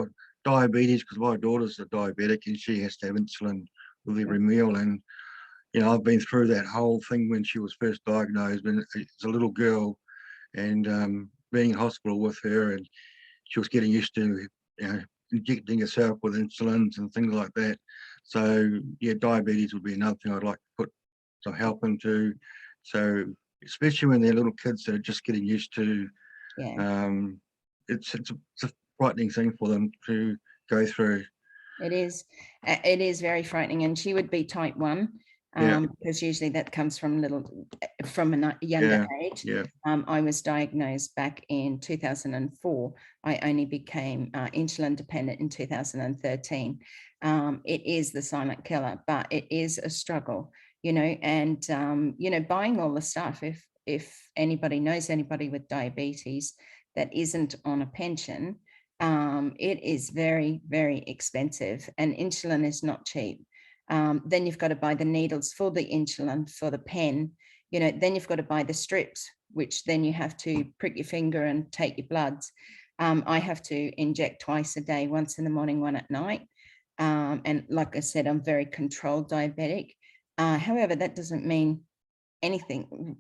diabetes, because my daughter's a diabetic and she has to have insulin with every meal. And you know, I've been through that whole thing when she was first diagnosed, and as a little girl, and being in hospital with her, and she was getting used to, you know, injecting yourself with insulins and things like that. So yeah, diabetes would be another thing I'd like to put some help into. So especially when they're little kids that are just getting used to, it's a frightening thing for them to go through. It is very frightening, and she would be type 1. Because usually that comes from a younger age. I was diagnosed back in 2004. I only became insulin dependent in 2013. It is the silent killer, but it is a struggle, you know, and, you know, buying all the stuff, if anybody knows anybody with diabetes that isn't on a pension, it is very, very expensive, and insulin is not cheap. Then you've got to buy the needles for the insulin, for the pen, you know, then you've got to buy the strips, which then you have to prick your finger and take your bloods. I have to inject twice a day, once in the morning, one at night. And like I said, I'm very controlled diabetic. However, that doesn't mean anything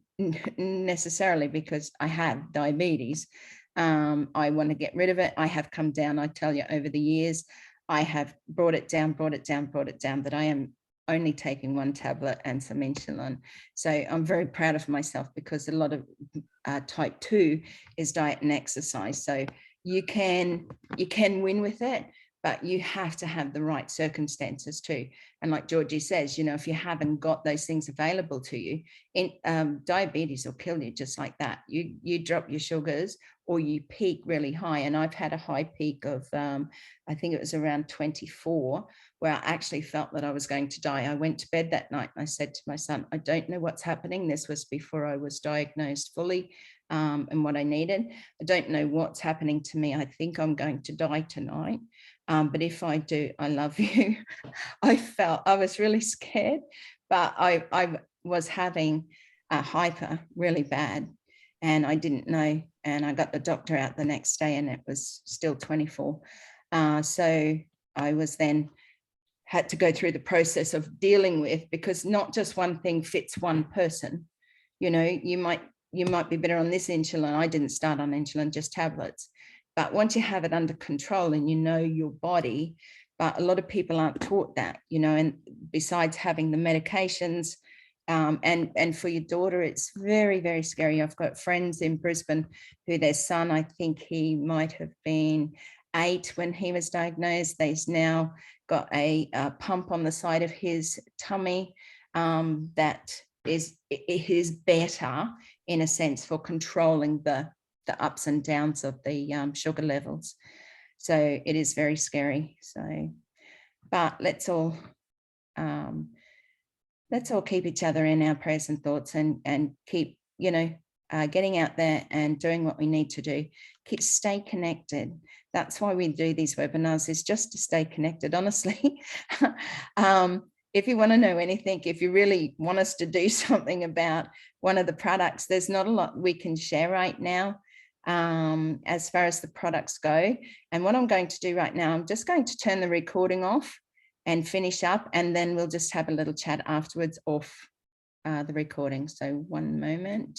necessarily, because I have diabetes. I want to get rid of it. I have come down, I tell you, over the years. I have brought it down, that I am only taking 1 tablet and some insulin. So I'm very proud of myself, because a lot of type 2 is diet and exercise. So you can win with it, but you have to have the right circumstances too. And like Georgie says, you know, if you haven't got those things available to you, diabetes will kill you just like that. You drop your sugars, or you peak really high. And I've had a high peak of, I think it was around 24, where I actually felt that I was going to die. I went to bed that night and I said to my son, I don't know what's happening. This was before I was diagnosed fully, and what I needed. I don't know what's happening to me. I think I'm going to die tonight. But if I do, I love you. I was really scared, but I was having a hyper really bad, and I didn't know. And I got the doctor out the next day, and it was still 24. So I was then had to go through the process of dealing with, because not just one thing fits one person. You know, you might be better on this insulin. I didn't start on insulin, just tablets. But once you have it under control and you know your body, but a lot of people aren't taught that, you know, and besides having the medications, and for your daughter, it's very, very scary. I've got friends in Brisbane who their son, I think he might have been 8 when he was diagnosed. They've now got a pump on the side of his tummy that is better in a sense for controlling the ups and downs of the sugar levels. So it is very scary. So, but let's all keep each other in our prayers and thoughts, and keep, you know, getting out there and doing what we need to do. Stay connected. That's why we do these webinars, is just to stay connected, honestly. If you want to know anything, if you really want us to do something about one of the products, there's not a lot we can share right now as far as the products go. And what I'm going to do right now, I'm just going to turn the recording off and finish up, and then we'll just have a little chat afterwards off the recording. So one moment.